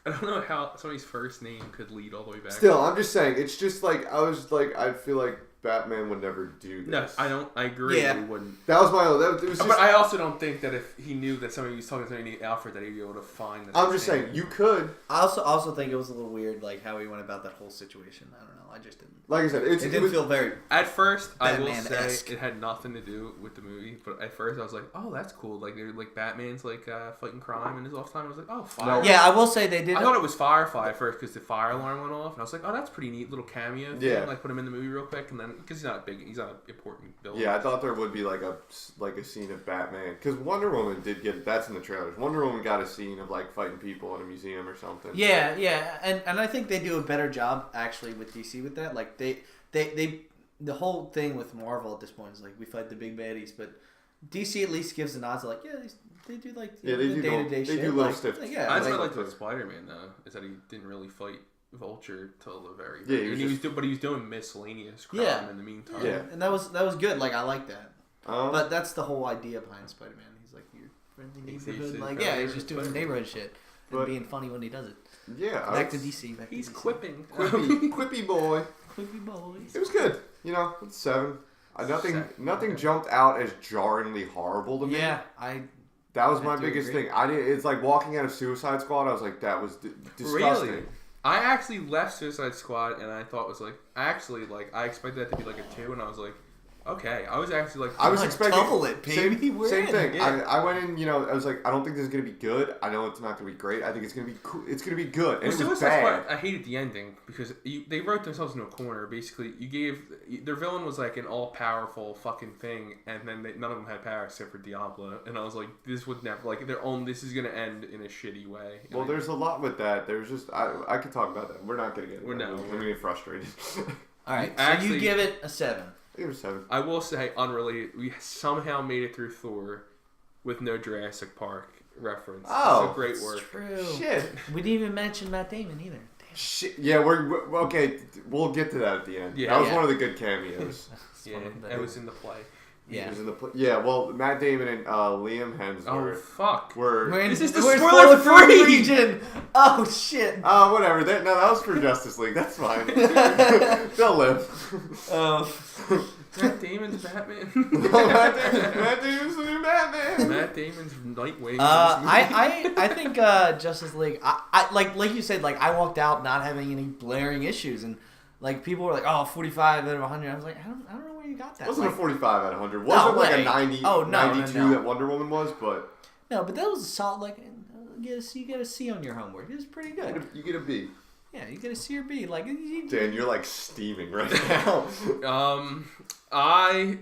I don't know how somebody's first name could lead all the way back. Still, I'm just saying, it's just like, I feel like Batman would never do this. No, I agree. Yeah. He wouldn't. That was my own. It was just, but I also don't think that if he knew that somebody was talking to somebody named Alfred, that he'd be able to find this. I'm just saying, you could. I also think it was a little weird, like, how he went about that whole situation. I don't know. I just didn't. Like I said, it didn't feel very. At first, I will Batman-esque. say it had nothing to do with the movie. But at first, I was like, "Oh, that's cool." Like, they're like Batman's like fighting crime in his off time. I was like, "Oh, fire!" Yeah, I will say they did. I thought it was Firefly at first because the fire alarm went off, and I was like, "Oh, that's pretty neat little cameo." Thing. Yeah. Like put him in the movie real quick, and then because he's not an important villain. Yeah, I thought there would be like a scene of Batman because Wonder Woman did get that's in the trailers. Wonder Woman got a scene of like fighting people in a museum or something. Yeah, and I think they do a better job actually with DC with that. Like they the whole thing with Marvel at this point is like we fight the big baddies, but DC at least gives the nods like they do like they the do day-to-day shit. They do little like, stiff. Like, yeah, That's like, what I liked about Spider-Man though, is that he didn't really fight Vulture till the very end. He was doing miscellaneous crime in the meantime. Yeah, and that was good. Like I like that. But that's the whole idea behind Spider-Man. He's like your friendly neighborhood. Like he's just doing neighborhood shit and being funny when he does it. Yeah, back to DC. He's quipping. Quippy boy. Quippy boys. It was good. You know, it's 7. Nothing jumped out as jarringly horrible to me. Yeah, That was my biggest thing. It's like walking out of Suicide Squad. I was like, that was disgusting. Really? I actually left Suicide Squad and I thought it was like I expected that to be like a 2 and I was like, Okay, I was actually like, I was expecting double it, baby. Same thing. Yeah. I went in, I was like, I don't think this is gonna be good. I know it's not gonna be great. I think it's gonna be cool. It's gonna be good. And it was bad. I hated the ending because they wrote themselves into a corner. Basically, their villain was like an all-powerful fucking thing, and then none of them had power except for Diablo. And I was like, this would never this is gonna end in a shitty way. Well, there's a lot with that. There's just I could talk about that. We're not gonna get into that. I'm gonna get frustrated. All right, so you give it a 7. I give it a 7. I will say, unrelated, we somehow made it through Thor with no Jurassic Park reference. Oh, it's a great work. True. Shit. We didn't even mention Matt Damon either. Damn. Shit. Yeah, we're okay. We'll get to that at the end. Yeah, that was one of the good cameos. Yeah, it was in the play. Yeah. He was in the yeah, well, Matt Damon and Liam Hemsworth. Oh, fuck. This is the we're spoiler-free region. Oh, shit. Whatever. That was for Justice League. That's fine. They'll live. Matt Damon's Batman. Matt Damon's the new Batman. Matt Damon's Nightwing. I think Justice League. I like you said. Like I walked out not having any blaring issues, and like people were like, "Oh, 45 out of 100." I was like, I don't know where you got that. It wasn't like, a 45 out of 100. Wasn't like a 90, 92 no. that Wonder Woman was, but no, but that was a solid. Like, you get a C on your homework. It was pretty good. You get a B. Yeah, you get a C or B. Like, Dan, you're like steaming right now. I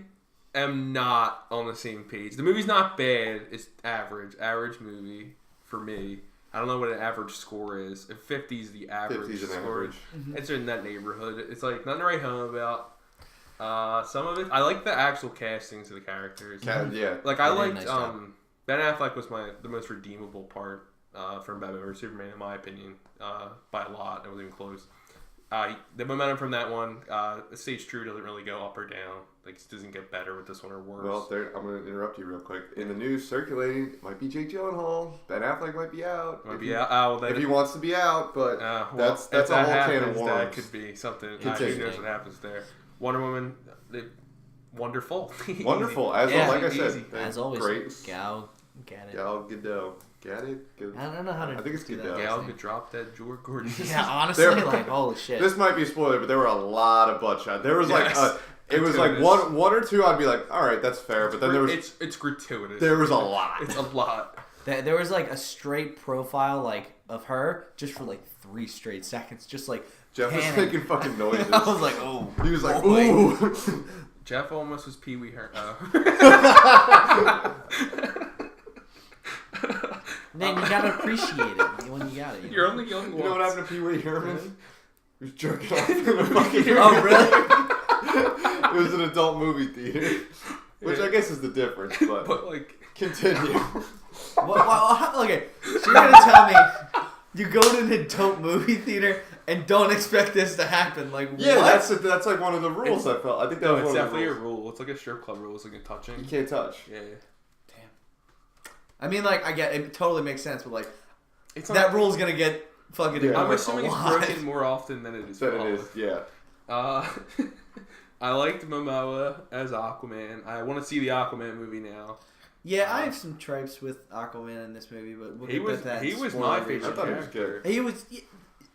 am not on the same page. The movie's not bad. It's average movie for me. I don't know what an average score is. If 50 is the average 50's an score, average. It's in that neighborhood. It's like nothing to write home about. Some of it, I like the actual castings of the characters. Yeah, like I liked nice Ben Affleck was the most redeemable part from Batman vs Superman in my opinion, by a lot. It wasn't even close. The momentum from that one, Stage True doesn't really go up or down. Like it doesn't get better with this one or worse. Well, I'm going to interrupt you real quick. In the news circulating, it might be Jake Gyllenhaal. Ben Affleck might be out. Might be out. If he wants to be out, but that's a whole can of worms. That could be something. Who knows what happens there? Wonder Woman, wonderful. Wonderful. Like I said, as always. Great. Gal Gadot. Gal Gadot. Gadot? I don't know how to. I think it's Gadot. Gal could drop that George Gordon. Yeah, honestly, like holy shit. This might be a spoiler, but there were a lot of butt shots. There was it was like one or two. I'd be like, all right, that's fair. But then there was it's gratuitous. There was a lot. It's a lot. There was like a straight profile like of her just for like 3 straight seconds, just like Jeff was making fucking noises. I was like, oh. He was like, ooh. Jeff almost was Pee Wee Herman. Then you gotta appreciate it when you got it. You're only young once. You know what happened to Pee Wee Herman? He was jerking off in a fucking Oh, really? It was an adult movie theater. Which I guess is the difference, but like... Continue. Okay, so you're gonna tell me you go to an adult movie theater and don't expect this to happen? Like, yeah, what? that's like one of the rules. I felt. I think that was it's one of the definitely rules. a rule. It's like a strip club rule. It's like a touching. You can't touch. Yeah. Damn. I mean, like, I get it. Totally makes sense, but like, it's that rule's gonna get fucking. Yeah. I'm assuming it's broken more often than it is. Yeah. I liked Momoa as Aquaman. I want to see the Aquaman movie now. Yeah, I have some tripes with Aquaman in this movie, but we'll he was my favorite character. I thought he was good. He was.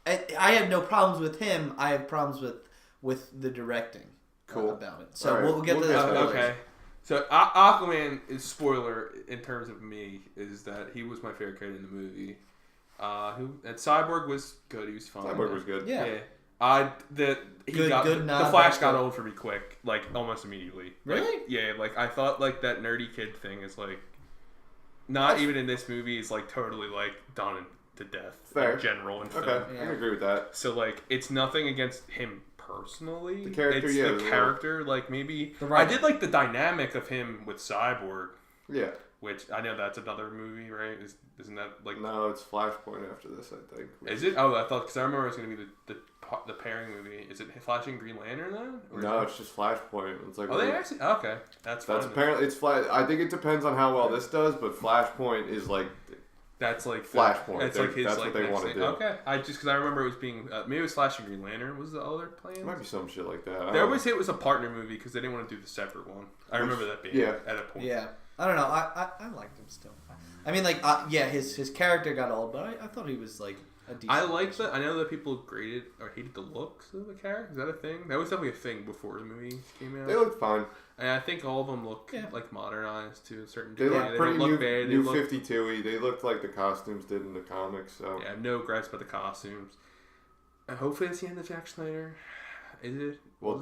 I have no problems with him. I have problems with the directing. Cool. About it. So right. we'll get to that. Okay. So Aquaman is spoiler in terms of me is that he was my favorite character in the movie. And Cyborg was good. He was fun. Cyborg was good. Yeah. The Flash got old for me quick, like almost immediately. Really? Like, yeah, like I thought like that nerdy kid thing is like not even in this movie is like totally like done to death. Fair. In general and film. Okay, I can agree with that. So like it's nothing against him personally. The character, it's yeah, the character. Like maybe I did like the dynamic of him with Cyborg. Yeah. Which I know that's another movie, right? Isn't that like? No, it's Flashpoint after this, I think. Is it? Oh, I thought because I remember it was going to be the pairing movie. Is it Flash and Green Lantern then? No, it's just Flashpoint. It's like they actually okay. That's apparently it's Flash. I think it depends on how well this does, but Flashpoint is like. That's like Flashpoint. That's like his that's like what they want to do. Okay, I just because I remember it was being maybe it was Flash and Green Lantern was the other plan. It might be some shit like that. It was a partner movie because they didn't want to do the separate one. I remember that being at a point. Yeah. I don't know. I liked him still. I mean, like, his character got old, but I thought he was like decent. I know that people graded or hated the looks of the character. Is that a thing? That was definitely a thing before the movie came out. They looked fine. And I think all of them look like modernized to a certain They degree. look They pretty don't look new, bad. new 52-y. They looked like the costumes did in the comics. So yeah, no gripes about the costumes. Hopefully that's the end of Jack Snyder. Is it? Well,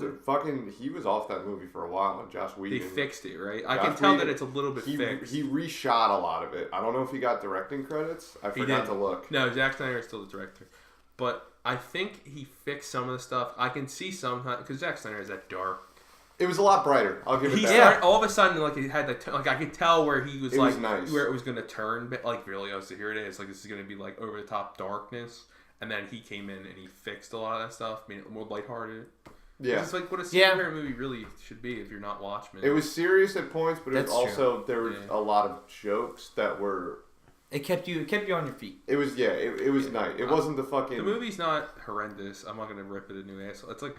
he was off that movie for a while, and Josh Whedon. They fixed it, right? I can tell that it's a little bit fixed. He reshot a lot of it. I don't know if he got directing credits. I forgot to look. No, Zack Snyder is still the director. But I think he fixed some of the stuff. I can see sometimes, because Zack Snyder is that dark. It was a lot brighter. I'll give it that. All of a sudden, like, he had like I could tell where he was, was nice. where it was going to turn, but like, really, so here it is. Like, this is going to be, like, over-the-top darkness. And then he came in and he fixed a lot of that stuff, made it more lighthearted. Yeah. It's like what a superhero movie really should be if you're not Watchmen. It was serious at points, but it was also, there was a lot of jokes that were... It kept you on your feet. It was, it was nice. It wasn't the fucking... The movie's not horrendous. I'm not going to rip it a new asshole. It's like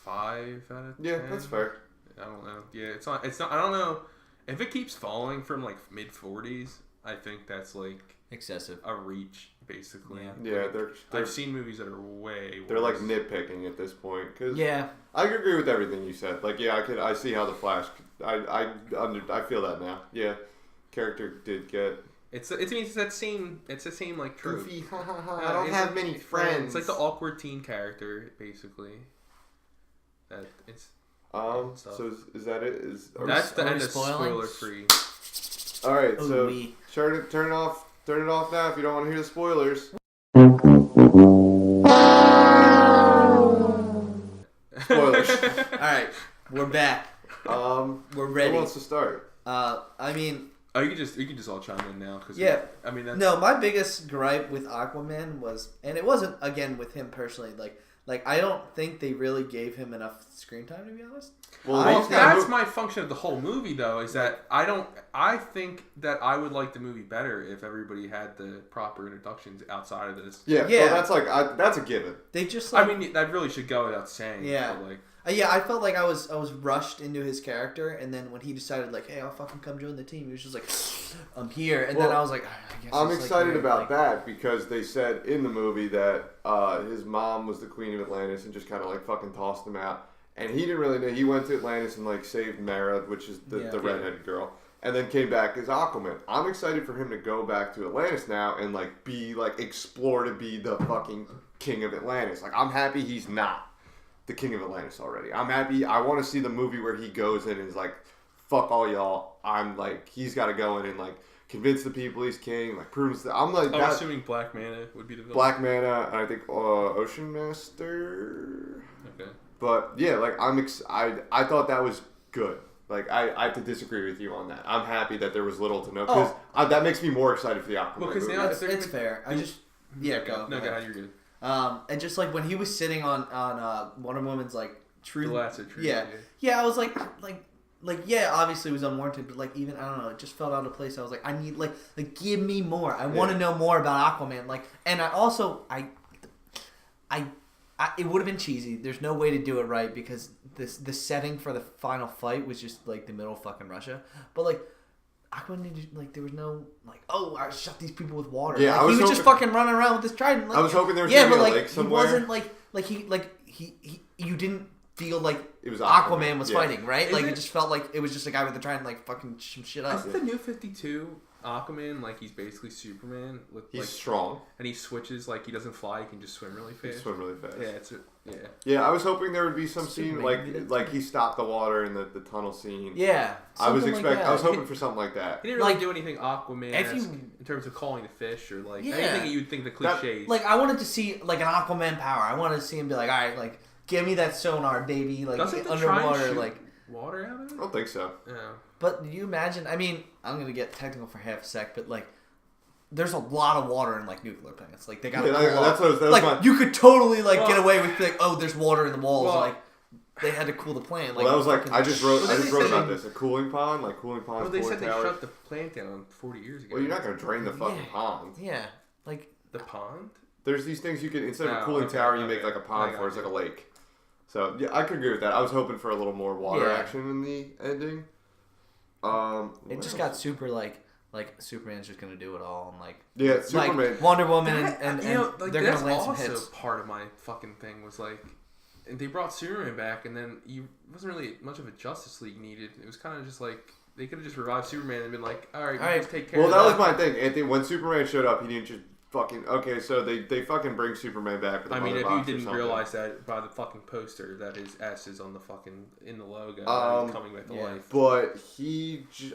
5 out of 10. Yeah, that's fair. I don't know. Yeah, it's not, I don't know. If it keeps falling from like mid-40s, I think that's like... excessive. A reach, basically. Yeah, I've seen movies that are way worse. They're like nitpicking at this point. Cause yeah. I agree with everything you said. Like, yeah, I see how the Flash... I feel that now. Yeah. Character did get... It's the same like trope. Goofy, ha ha ha. I don't have many friends. It's like the awkward teen character, basically. So is that it? That's the end of spoiler free. All right, so turn it off now if you don't want to hear the spoilers. Spoilers. All right, we're back. We're ready. Who wants to start? I mean. Oh, you can just all chime in now. Cause yeah. I mean, no, my biggest gripe with Aquaman was, and it wasn't again with him personally. Like I don't think they really gave him enough screen time, to be honest. Well, that's my function of the whole movie, though, is that I think that I would like the movie better if everybody had the proper introductions outside of this. Yeah. Well, that's a given. They just. I mean, that really should go without saying. Yeah. But I felt like I was rushed into his character, and then when he decided, like, hey, I'll fucking come join the team, he was just like, I'm here. And then I was like, I guess I'm excited about that because they said in the movie that his mom was the queen of Atlantis and just kind of like fucking tossed him out. And he didn't really know. He went to Atlantis and like saved Mara, which is the redheaded girl, and then came back as Aquaman. I'm excited for him to go back to Atlantis now and like be like explore to be the fucking king of Atlantis. Like I'm happy he's not the king of Atlantis already. I'm happy. I want to see the movie where he goes in and is like, fuck all y'all. I'm like, he's got to go in and like convince the people he's king. Like proves that I'm like. I'm assuming Black Mana would be the villain. Black Mana, and I think Ocean Master. Okay. But yeah, like I thought that was good. Like I have to disagree with you on that. I'm happy that there was little to no because that makes me more excited for the Aquaman. Well, because now it's fair. I just go. No, go ahead. You're good. And just like when he was sitting on Wonder Woman's like tree, the acid tree. Yeah, I was like yeah, obviously it was unwarranted, but like even I don't know, it just felt out of place. I was like, I need like give me more. I want to know more about Aquaman. Like, and I also it would have been cheesy. There's no way to do it right because the setting for the final fight was just like the middle of fucking Russia. But like Aquaman, like there was no like, oh, I shot these people with water. Yeah, like, he was just fucking running around with his trident. Like, I was hoping there was gonna be a lake somewhere. He wasn't he you didn't feel like it was Aquaman was fighting, right? Is like it just felt like it was just a guy with a trident like fucking some shit up. Isn't the new 52 Aquaman like he's basically Superman with he's like strong and he switches like he doesn't fly, he can just swim really fast. Yeah, I was hoping there would be some scene like he stopped the water in the tunnel scene. Yeah, I was hoping for something like that. He didn't really do anything Aquaman in terms of calling the fish or like anything that you'd think the cliches. Like I wanted to see like an Aquaman power. I wanted to see him be like, all right, like give me that sonar, baby. Like doesn't underwater, like water out of it. I don't think so. Yeah. But you imagine? I mean, I'm gonna get technical for half a sec, but like, there's a lot of water in like nuclear plants. Like they got you could totally like get away with like, oh, there's water in the walls. Like they had to cool the plant. Like, that was like I just wrote about this. A cooling pond, like cooling ponds. Well, they said they shut the plant down 40 years ago. Well, you're not gonna drain the fucking pond. Yeah, like the pond. There's these things you can instead of a cooling tower, you make like a pond for. It's like a lake. So yeah, I could agree with that. I was hoping for a little more water action in the ending. It just got super like like Superman's just gonna do it all, and like Superman, like Wonder Woman, and like, they're gonna land some hits. That's also part of my fucking thing was like, and they brought Superman back, and then wasn't really much of a Justice League needed. It was kind of just like they could have just revived Superman and been like, all right, just take care. Well, of that was my thing. Anthony, when Superman showed up, he didn't just fucking so they fucking bring Superman back. With I mean, if you didn't realize that by the fucking poster that his S is on the fucking in the logo, coming back to life. But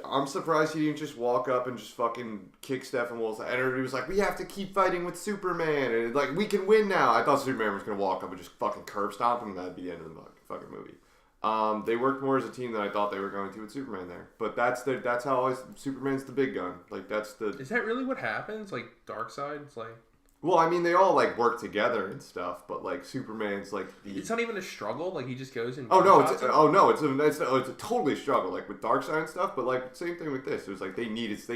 I'm surprised he didn't just walk up and just fucking kick Steppenwolf's. And everybody was like, we have to keep fighting with Superman, and like we can win now. I thought Superman was gonna walk up and just fucking curb stomp him, and that'd be the end of the fucking movie. They worked more as a team than I thought they were going to with Superman there. But that's how always Superman's the big gun. Like that's the. Is that really what happens? Like Darkseid's like. Well, I mean, they all like work together and stuff, but like Superman's like the. It's not even a struggle. Like he just goes and. It's a totally struggle. Like with Darkseid and stuff, but like same thing with this. It was like they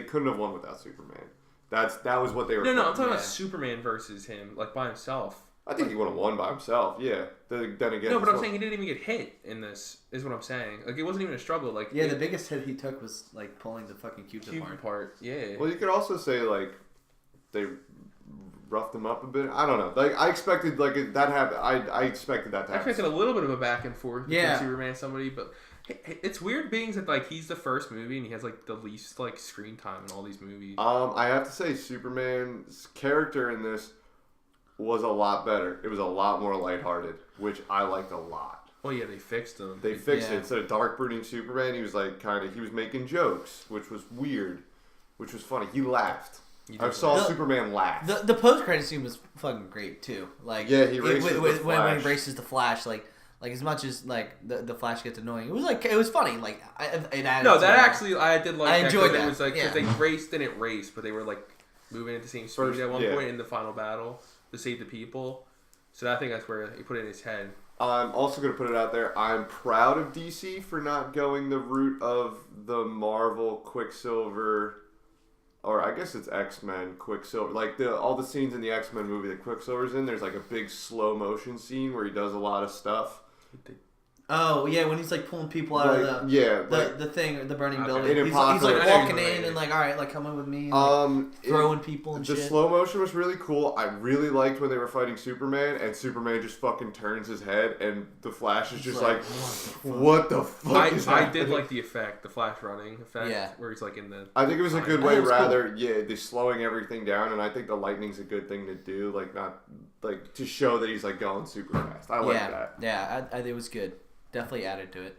couldn't have won without Superman. That was what they were. No, I'm talking about Superman versus him, like by himself. I think he would have won by himself. Yeah. Then again. No, but I'm saying he didn't even get hit in this. Is what I'm saying. Like it wasn't even a struggle. Like the biggest hit he took was like pulling the fucking cube apart. Yeah. Well, you could also say like they roughed him up a bit. I don't know. Like I expected like that happened. I expected that to happen. I expected a little bit of a back and forth between Superman and somebody, but it's weird being that like he's the first movie and he has like the least like screen time in all these movies. I have to say Superman's character in this was a lot better. It was a lot more lighthearted, which I liked a lot. Well, yeah, they fixed him. They fixed it. Instead of dark brooding Superman, he was like he was making jokes, which was weird, which was funny. He laughed. I saw Superman laugh. The post credit scene was fucking great too. Like he races the Flash. When he races the Flash, like as much as like the Flash gets annoying, it was funny. Like it added. No, that actually I did like. I enjoyed that. It was like because they didn't race, but they were like moving at the same speed at one point in the final battle to save the people. So I think that's where he put it in his head. I'm also going to put it out there. I'm proud of DC for not going the route of the Marvel Quicksilver, or I guess it's X-Men Quicksilver. Like all the scenes in the X-Men movie that Quicksilver's in, there's like a big slow motion scene where he does a lot of stuff. Oh yeah, when he's like pulling people out of the thing, the burning building. He's like walking in and like, all right, like come in with me, and, like, throwing people and shit. The slow motion was really cool. I really liked when they were fighting Superman, and Superman just fucking turns his head, and the Flash is just like, what the fuck is happening? I did like the effect, the Flash running effect, where he's like in the. I think it was a good way, they're slowing everything down, and I think the lightning's a good thing to do, like not like to show that he's like going super fast. I like that. Yeah, it was good. Definitely added to it.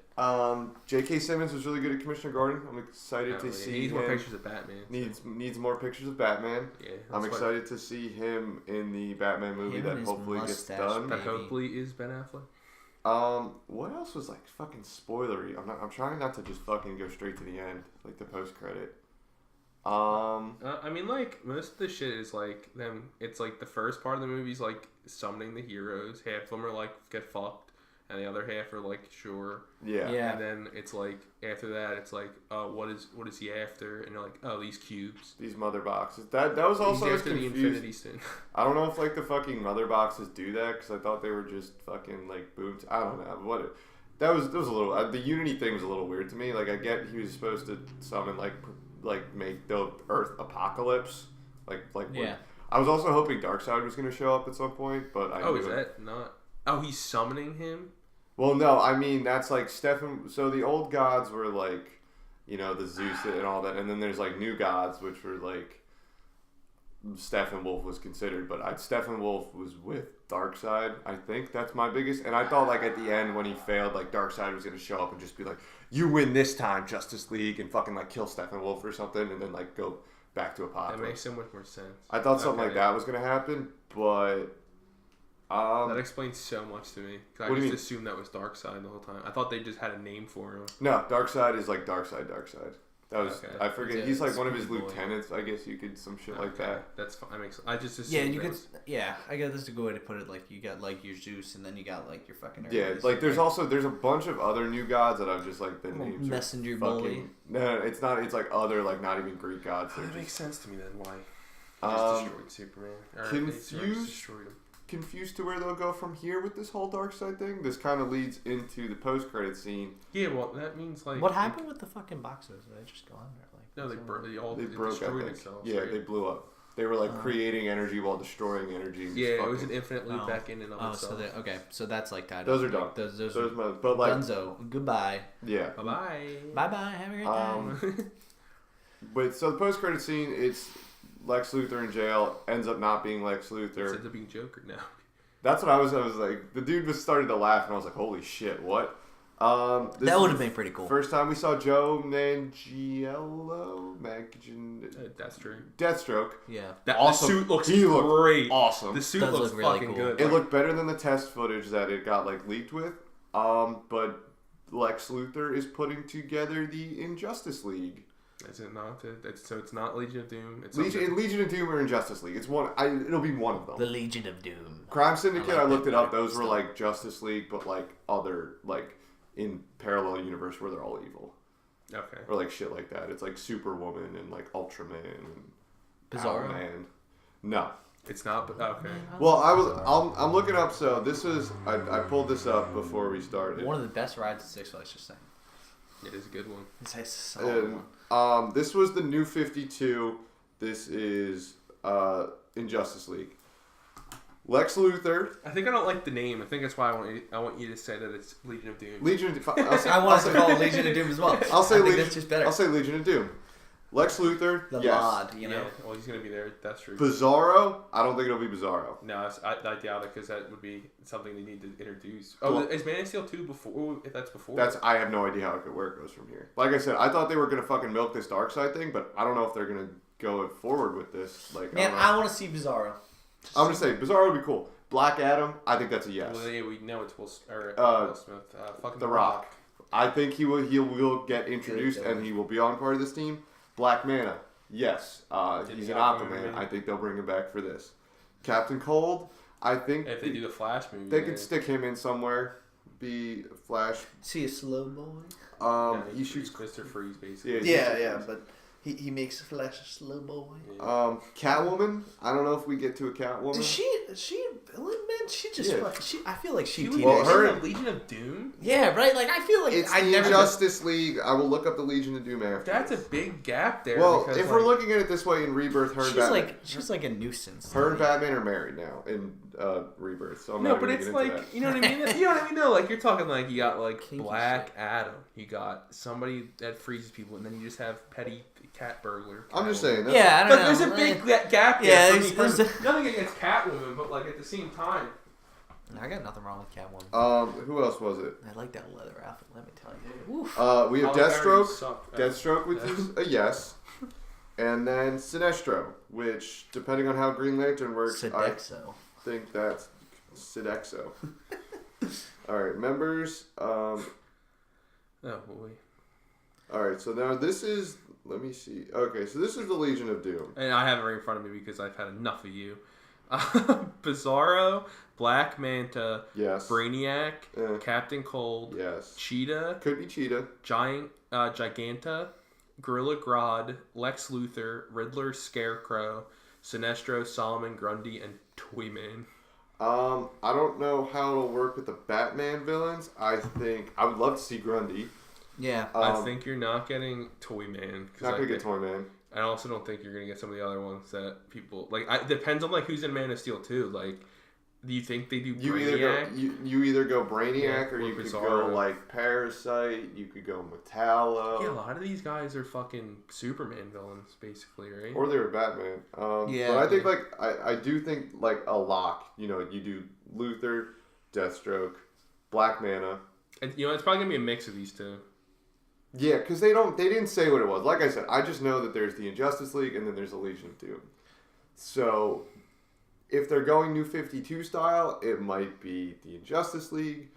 J.K. Simmons was really good at Commissioner Gordon. I'm excited to see he needs him. more pictures of Batman. Needs more pictures of Batman. Yeah, I'm excited to see him in the Batman movie that hopefully gets done. That hopefully is Ben Affleck. What else was like fucking spoilery? I'm trying not to just fucking go straight to the end, like the post credit. I mean, like most of the shit is like them. It's like the first part of the movie is like summoning the heroes. Half of them are like get fucked. And the other half are like, sure. Yeah. And then it's like, after that, it's like, what is he after? And you're like, oh, these cubes. These mother boxes. That was also He's after the Infinity Stone. I don't know if like the fucking mother boxes do that, because I thought they were just fucking like booms. I don't know. That was a little, the Unity thing was a little weird to me. Like I get he was supposed to summon like make the Earth apocalypse. Yeah. I was also hoping Darkseid was going to show up at some point, but is that not? Oh, he's summoning him? Well, no, I mean, that's like Stephen. So the old gods were like, the Zeus and all that. And then there's like new gods, which were like, Steppenwolf was considered. But Steppenwolf was with Darkseid. I think that's my biggest. And I thought like at the end when he failed, like Darkseid was going to show up and just be like, you win this time, Justice League, and fucking like kill Steppenwolf or something. And then like go back to Apocalypse. That makes so much more sense. I thought something like that was going to happen, but... that explains so much to me. I just assumed that was Darkseid the whole time. I thought they just had a name for him. No, Darkseid is like Darkseid. That was I forget. He's like one of his lieutenants. I guess you could some shit like that. That's fine. I just assumed. I guess that's a good way to put it. Like you got like your Zeus, and then you got like your fucking. Like there's a bunch of other new gods that I've just like the names. Messenger bully. No, it's not. It's like other like not even Greek gods. That makes sense to me then. Why? Just destroyed Superman. Destroyed him. Confused to where they'll go from here with this whole Darkseid thing. This kind of leads into the post-credit scene. Yeah, well, that means like... What happened with the fucking boxes? Did they just go on there? Like, No, they broke. They broke. destroyed themselves. Yeah, right? they blew up. They were like creating energy while destroying energy. Yeah, it was an infinite loop back in and of itself. So that's like tied. Those are done. Those but like Dunzo. Goodbye. Yeah. Bye bye. Bye bye. Have a great time. But so the post-credit scene, it's Lex Luthor in jail. Ends up not being Lex Luthor. It ends up being Joker now. That's what I was like. The dude was starting to laugh, and I was like, "Holy shit, what?" That would have been pretty cool. First time we saw Joe Deathstroke. Yeah. Awesome. The suit looks great. great. Awesome. The suit Does looks look really fucking cool. good. It looked better than the test footage that it got like leaked with. But Lex Luthor is putting together the Injustice League. Is it not? So it's not Legion of Doom. It's Legion of Doom or Injustice League. It's one. It'll be one of them. The Legion of Doom. Crime Syndicate. I looked it up. Those were still. like Justice League, but like other like in parallel universe where they're all evil. Okay. Or like shit like that. It's like Superwoman and like Ultraman and Bizarro. Man. No. It's not. But okay. Well, I'm looking up. So this is. I pulled this up before we started. One of the best rides at Six Flags. Just saying. It is a good one. It's a solid And, one. this was the New 52. This is Injustice League. Lex Luthor. I think I don't like the name. I think that's why I want you to say that it's Legion of Doom. Legion of Doom. I want to call it Legion of Doom as well. I'll say Legion. That's just better. I'll say Legion of Doom. Lex Luthor. The yes. mod, you know. Yeah, well, he's gonna be there. That's true. Bizarro. I don't think it'll be Bizarro. No, I doubt it because that would be something they need to introduce. Well, Is Man of Steel 2 before? If that's before. I have no idea where it goes from here. Like I said, I thought they were gonna fucking milk this Darkseid thing, but I don't know if they're gonna go forward with this. Like, Man, I want to see Bizarro. I'm gonna say Bizarro would be cool. Black Adam. I think that's a yes. Well, yeah, we know it's Will Smith. Fucking The Rock. I think he will get introduced and he will be on part of this team. Black Manta. Yes, he's an Aquaman. I think they'll bring him back for this. Captain Cold, I think If they do the Flash movie, they could stick him in somewhere. Be Flash. See a slow boy. He shoots. Mr. Freeze, basically. Yeah, but he makes Flash a slow boy. Yeah. Catwoman. I don't know if we get to a Catwoman. Is she a villain, man? She just I feel like she. Well, her in Legion of Doom. Yeah, right. Like I feel like it's I the never. Justice League. I will look up the Legion of Doom after. That's a big gap there. Well, because, if we're looking at it this way, in Rebirth, she's like a nuisance. Her and Batman are married now in Rebirth. So I'm no, not but gonna it's get like into that. you know what I mean. You know what I mean? No, like you're talking like you got like Kinky Black Adam, you got somebody that freezes people, and then you just have petty cat burglar. I'm just saying. That's Yeah, I don't But know. there's a big gap there. Yeah, for me there's personally. Nothing against Catwoman, but like at the same time. I got nothing wrong with Catwoman. Who else was it? I like that leather outfit. Let me tell you. Oof. We have Halle Berry Deathstroke. sucked. Deathstroke, which is a yes. And then Sinestro, which, depending on how Green Lantern works, Sodexo. I think that's Sidexo. Alright, members. Oh boy. Alright, so now this is. Let me see. Okay, so this is the Legion of Doom. And I have it right in front of me because I've had enough of you. Bizarro, Black Manta, Yes. Brainiac, Captain Cold, Yes. Cheetah, Could be Cheetah. Giganta, Gorilla Grodd, Lex Luthor, Riddler, Scarecrow, Sinestro, Solomon Grundy, and Toyman. I don't know how it'll work with the Batman villains. I think I would love to see Grundy. Yeah. I think you're not getting Toyman. Not gonna get Toyman. I also don't think you're gonna get some of the other ones that people like. It depends on like who's in Man of Steel too. Like, do you think they do Brainiac? You either go Brainiac or you could Bizarro. go like Parasite. You could go Metallo. Yeah, a lot of these guys are fucking Superman villains, basically, right? Or they were Batman. Yeah. But I think I do think like a lock. You know, you do Luthor, Deathstroke, Black Manta. And, you know, it's probably gonna be a mix of these two. Yeah, because they didn't say what it was. Like I said, I just know that there's the Injustice League and then there's the Legion of Doom. So, if they're going New 52 style, it might be the Injustice League,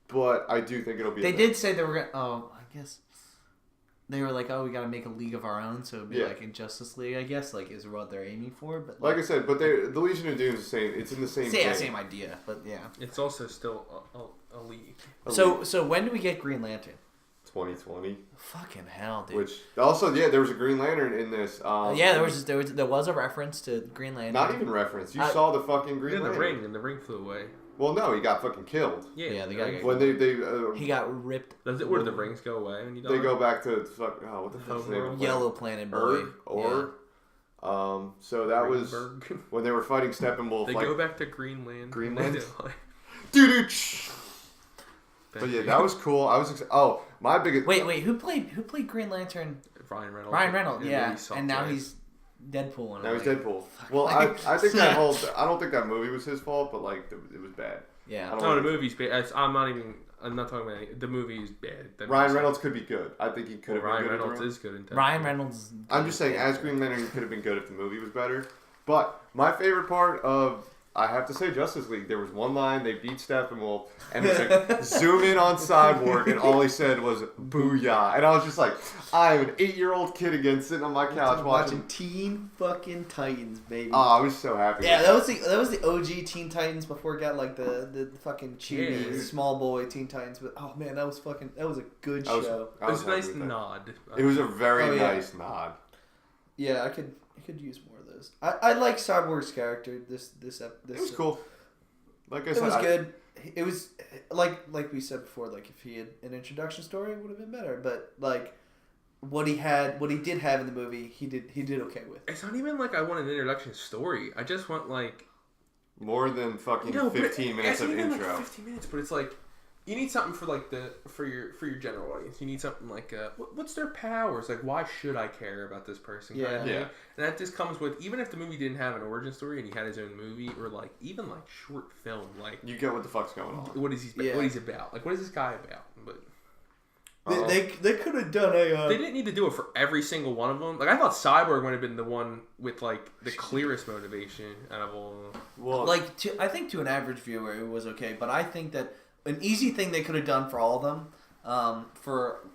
but I do think it'll be. They did say they were gonna. Oh, I guess they were like, oh, we gotta make a league of our own, so it'd be like Injustice League. I guess like is what they're aiming for. But like I said, but the Legion of Doom is the same. It's in the same. Same idea, but yeah. It's also still a league. So when do we get Green Lantern? 2020. Fucking hell, dude. Which also, there was a Green Lantern in this. There was a reference to Green Lantern. Not even reference. You saw the fucking Green Lantern. And the ring flew away. Well, no, he got fucking killed. Yeah, the guy got when he got ripped. Does it? Where do the rings go away when you die? They go back to what the fuck's Homeworld. name? Yellow Planet boy. So that Greenberg. was when they were fighting Steppenwolf. They go back to Greenland. Greenland. Dude. But yeah, that was cool. I was my biggest. Wait, who played Green Lantern? Ryan Reynolds. Ryan Reynolds, yeah, and now he's Deadpool. Now he's Deadpool. Well, I think I don't think that movie was his fault, but like it was bad. Yeah. No, the movie's bad. I'm not talking about the movie is bad. Ryan Reynolds could be good. I think he could have been Ryan good. Reynolds is good in Deadpool. Ryan Reynolds. I'm just saying, as Green Lantern, he could have been good if the movie was better. But my favorite part of, I have to say, Justice League, there was one line, they beat Steppenwolf, and it's like, zoom in on Cyborg, and all he said was, booyah. And I was just like, I'm an 8-year-old kid again, sitting on my couch watching Teen fucking Titans, baby. Oh, I was so happy. Yeah, that was the OG Teen Titans before it got like the fucking chibi small boy Teen Titans. But oh man, that was a good show. It was a nice nod. It was a very nice nod. Yeah, I could use more of those. I like Cyborg's character. This it was cool. Like I said, it was good. It was like we said before. Like if he had an introduction story, it would have been better. But like what he did have in the movie, he did okay with. It's not even like I want an introduction story. I just want like more than fucking 15 minutes of intro. Like 15 minutes, but it's like you need something for like for your general audience. You need something like what's their powers? Like why should I care about this person? Yeah, kind of thing. And that just comes with even if the movie didn't have an origin story and he had his own movie or like even like short film, like you get what the fuck's going on. What is he? What he's about? Like what is this guy about? But they could have done a. They didn't need to do it for every single one of them. Like I thought Cyborg would have been the one with like the clearest motivation out of all of them. Well, like I think to an average viewer it was okay, but I think that an easy thing they could have done for all of them, for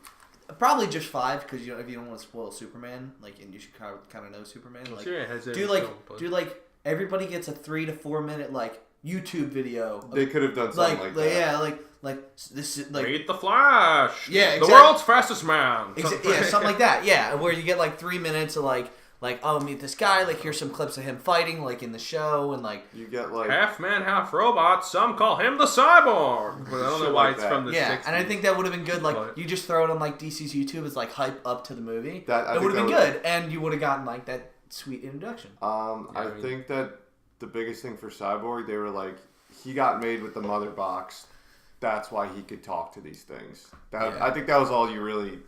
probably just 5 because if you don't want to spoil Superman, like and you should kind of know Superman, like do like everybody gets a 3 to 4 minute like YouTube video. They could have done something like that. Yeah, like this is like Read the Flash. Yeah, the world's fastest man. Yeah, something like that. Yeah, where you get like 3 minutes of like oh meet this guy. Like here's some clips of him fighting like in the show and like you get like half man half robot. Some call him the Cyborg. But I don't know why it's from the 60s. And I think that would have been good. Like you just throw it on like DC's YouTube as like hype up to the movie. It would have been good, and you would have gotten like that sweet introduction. I think that the biggest thing for Cyborg, they were like, he got made with the mother box. That's why he could talk to these things. I think that was all you really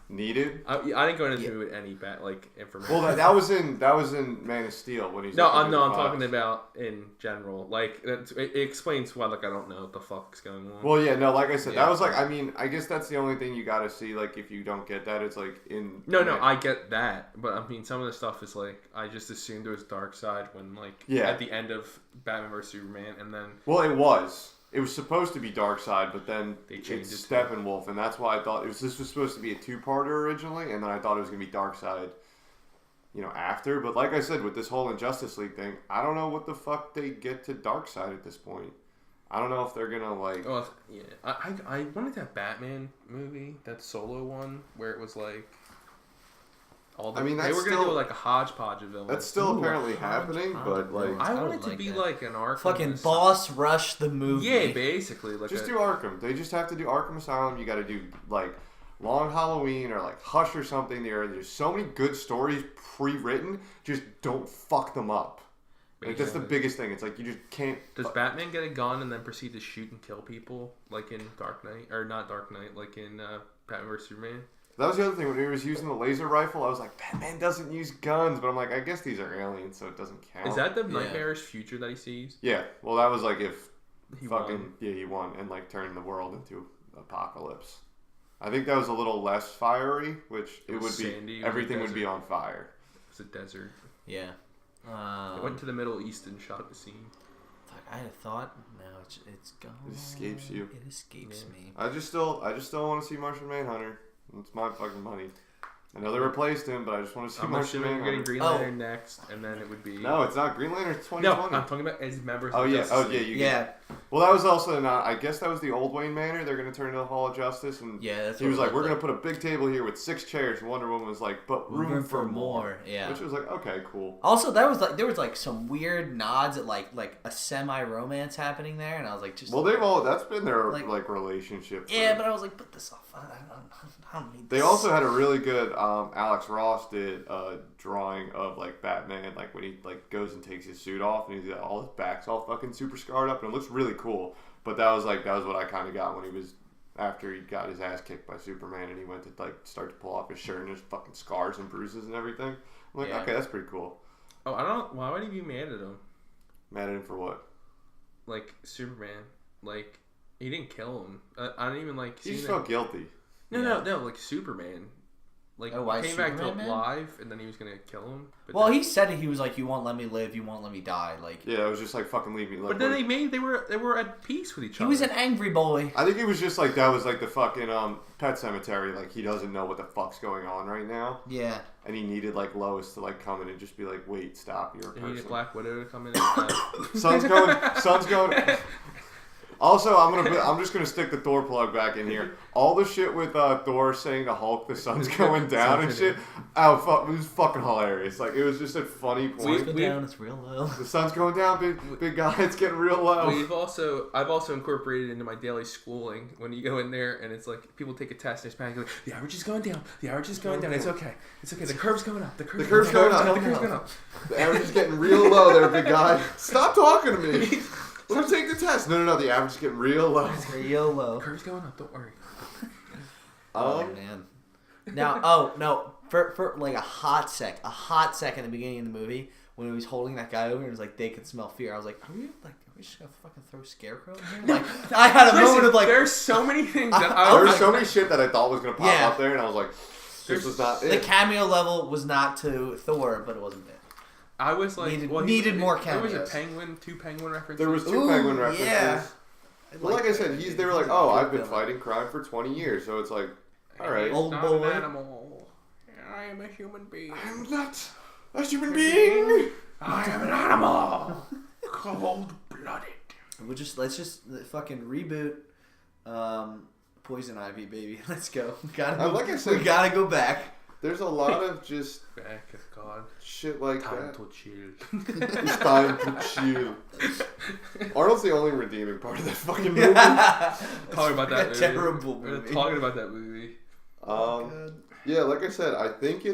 needed. I didn't go into this movie with any information. Well, that was in Man of Steel when he's I'm talking about in general. Like it explains why I don't know what the fuck's going on. Well, yeah, no, like I said, that was like I guess that's the only thing you got to see. Like if you don't get that, it's like in No, I get that, but I mean some of the stuff is like I just assumed it was Darkseid when at the end of Batman vs Superman, and then It was supposed to be Darkseid, but then they changed it to Steppenwolf, and that's why I thought this was supposed to be a 2-parter originally, and then I thought it was going to be Darkseid, after. But like I said, with this whole Injustice League thing, I don't know what the fuck they get to Darkseid at this point. I don't know if they're gonna like. Oh yeah, I wanted that Batman movie, that solo one, where it was like. They were gonna do like a hodgepodge of villains. That's still apparently happening, but like I want it to be like an Arkham. Fucking Boss Rush the movie. Yeah, basically. Just do Arkham. They just have to do Arkham Asylum. You got to do like Long Halloween or like Hush or something. There's so many good stories pre-written. Just don't fuck them up. Like that's the biggest thing. It's like you just can't. Does Batman get a gun and then proceed to shoot and kill people like in Dark Knight or not Dark Knight, like in Batman vs Superman? That was the other thing. When he was using the laser rifle, I was like, Batman doesn't use guns. But I'm like, I guess these are aliens, so it doesn't count. Is that the nightmarish future that he sees? Yeah. Well, that was like if he won. He won and like turned the world into apocalypse. I think that was a little less fiery, which it would sandy, be. Everything would be on fire. It's a desert. Yeah. I went to the Middle East and shot the scene. Fuck, I had a thought. Now it's gone. It escapes you. It escapes me. I just still want to see Martian Manhunter. It's my fucking money. I know they replaced him, but I just want to see I'm more assuming we're getting Green Lantern next, and then it would be... No, it's not. Green Lantern's 2020. No, I'm talking about as members of Justice League. Yeah. Well, that was also not... I guess that was the old Wayne Manor. They're going to turn into the Hall of Justice. And that's he was like, we're going to put a big table here with 6 chairs. And Wonder Woman was like, but room for more. Yeah. Which was like, okay, cool. Also, there was some weird nods at like a semi-romance happening there. And I was like, just... Well, that's been their like relationship. Yeah, but I was like, put this off. I don't need this. They also had a really good... Alex Ross did a drawing of like Batman, like when he like goes and takes his suit off and he's got all his back's all fucking super scarred up and it looks really cool. But that was what I kind of got when he was after he got his ass kicked by Superman and he went to like start to pull off his shirt and there's fucking scars and bruises and everything. I'm like, okay, that's pretty cool. Oh, I don't. Why would he be mad at him? Mad at him for what? Like Superman, like he didn't kill him. I don't even like. He just felt guilty. No, like Superman. Like, he came back to life, and then he was gonna kill him. Well, he said it. He was like, "You won't let me live. You won't let me die." Like, yeah, it was just like fucking leave me. Like, but then they were at peace with each other. He was an angry boy. I think it was just like that was like the fucking Pet Cemetery. Like he doesn't know what the fuck's going on right now. Yeah. And he needed like Lois to like come in and just be like, "Wait, stop, you're a person." He needed Black Widow to come in. And, Sun's going. Also, I'm just gonna stick the Thor plug back in here. All the shit with Thor saying to Hulk the sun's going down and shit. Oh fuck, it was fucking hilarious. Like it was just a funny point. It's down, it's real low. The sun's going down, big guy. It's getting real low. I've also incorporated into my daily schooling when you go in there and it's like people take a test and it's panic. Like, the average is going down. The average is going down. It's okay. It's okay. The curve's going up. The curve's going up. The average is getting real low there, big guy. Stop talking to me. Let me take the test. No. The average is getting real low. It's real low. Curve's going up. Don't worry. Oh man. Now, no. For like a hot sec in the beginning of the movie when he was holding that guy over and it was like they could smell fear. I was like, are we just gonna fucking throw Scarecrow in here? Like, I had a moment of like, there's so many things that there was so many shit that I thought was gonna pop up there, and I was like, this was not it. The cameo level was not to Thor, but it wasn't bad. I was like, needed more cameos. There was two penguin references. There was two penguin references. Yeah. Well, like I said, they were like, oh, I've been fighting crime for 20 years, so it's like, all right. Old boy. An animal. I am a human being. I am not a human being. I am an animal. Cold-blooded. Let's just fucking reboot Poison Ivy, baby. Let's go. We gotta go back. There's a lot of just God shit like time that. To chill. It's time to chill. Arnold's the only redeeming part of that fucking movie. Talking about that movie. Terrible movie. Talking about that movie. Yeah, like I said, I think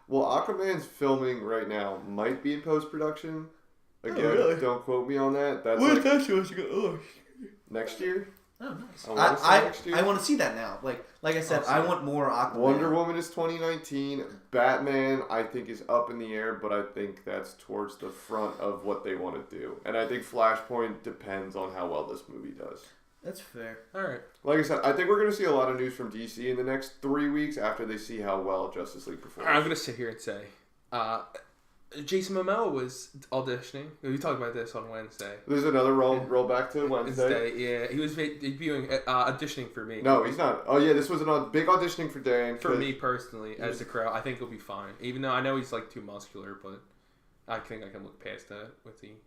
Aquaman's filming right now. Might be in post-production. Again, really? Don't quote me on that. That's when's that supposed to go? Next year? Oh, nice. I want to see that now. Like I said, I want more Aquaman. Wonder Woman is 2019. Batman, I think, is up in the air, but I think that's towards the front of what they want to do. And I think Flashpoint depends on how well this movie does. That's fair. All right. Like I said, I think we're going to see a lot of news from DC in the next 3 weeks after they see how well Justice League performs. I'm going to sit here and say, Jason Momoa was auditioning. We talked about this on Wednesday. There's another roll back to Wednesday. Yeah, he was debuting auditioning for me. No, he's not. Oh yeah, this was a big auditioning for Dan. For me personally, as the crowd, I think he'll be fine. Even though I know he's like too muscular, but I think I can look past that.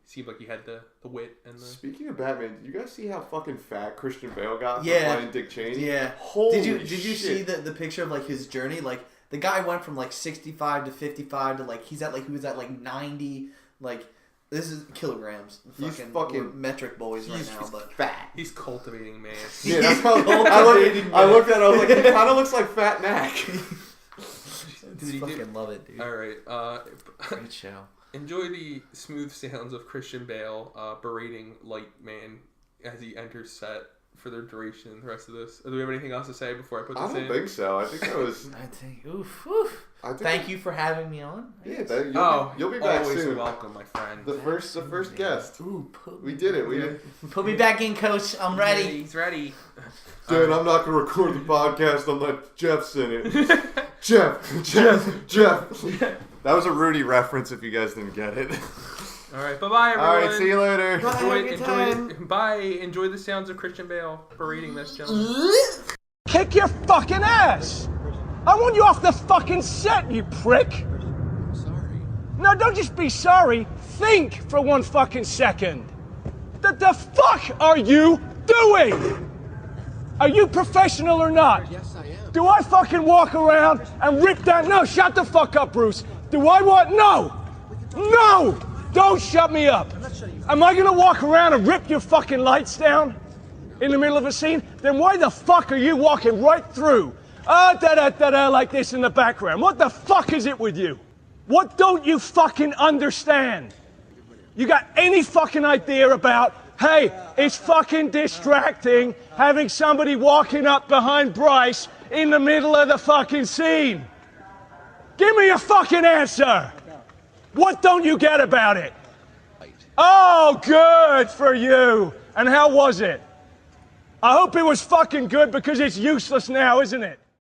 Seemed like he had the wit and the. Speaking of Batman, did you guys see how fucking fat Christian Bale got for playing Dick Cheney? Yeah. Holy Did you see the picture of like his journey? Like the guy went from like 65 to 55 to like he was at like 90. Like this is kilograms. He's fucking metric boys right now, but fat. He's cultivating man. Yeah, that's how I looked at it. I was like, he kind of looks like Fat Mac. I fucking love it, dude. All right. Great show. Enjoy the smooth sounds of Christian Bale berating Light Man as he enters set for the duration. The rest of this. Do we have anything else to say before I put this in? I don't think so. I think that was. Oof. Thank you for having me on. Yeah, you'll be back always soon. Welcome, my friend. The first guest. Ooh, we did it. Put me back in, Coach. I'm ready. He's ready. Dude, I'm not gonna record the podcast unless Jeff's in it. Jeff. That was a Rudy reference if you guys didn't get it. All right, bye-bye, everyone. All right, see you later. Enjoy the sounds of Christian Bale berating this gentleman. Kick your fucking ass! I want you off the fucking set, you prick. I'm sorry. No, don't just be sorry. Think for 1 fucking second. The fuck are you doing? Are you professional or not? Yes, I am. Do I fucking walk around and rip that? No, shut the fuck up, Bruce. Do I want? No! No! Don't shut me up. Am I gonna walk around and rip your fucking lights down in the middle of a scene? Then why the fuck are you walking right through? Da-da-da-da, like this in the background. What the fuck is it with you? What don't you fucking understand? You got any fucking idea about, hey, it's fucking distracting having somebody walking up behind Bryce in the middle of the fucking scene? Give me a fucking answer. What don't you get about it? Oh, good for you. And how was it? I hope it was fucking good because it's useless now, isn't it?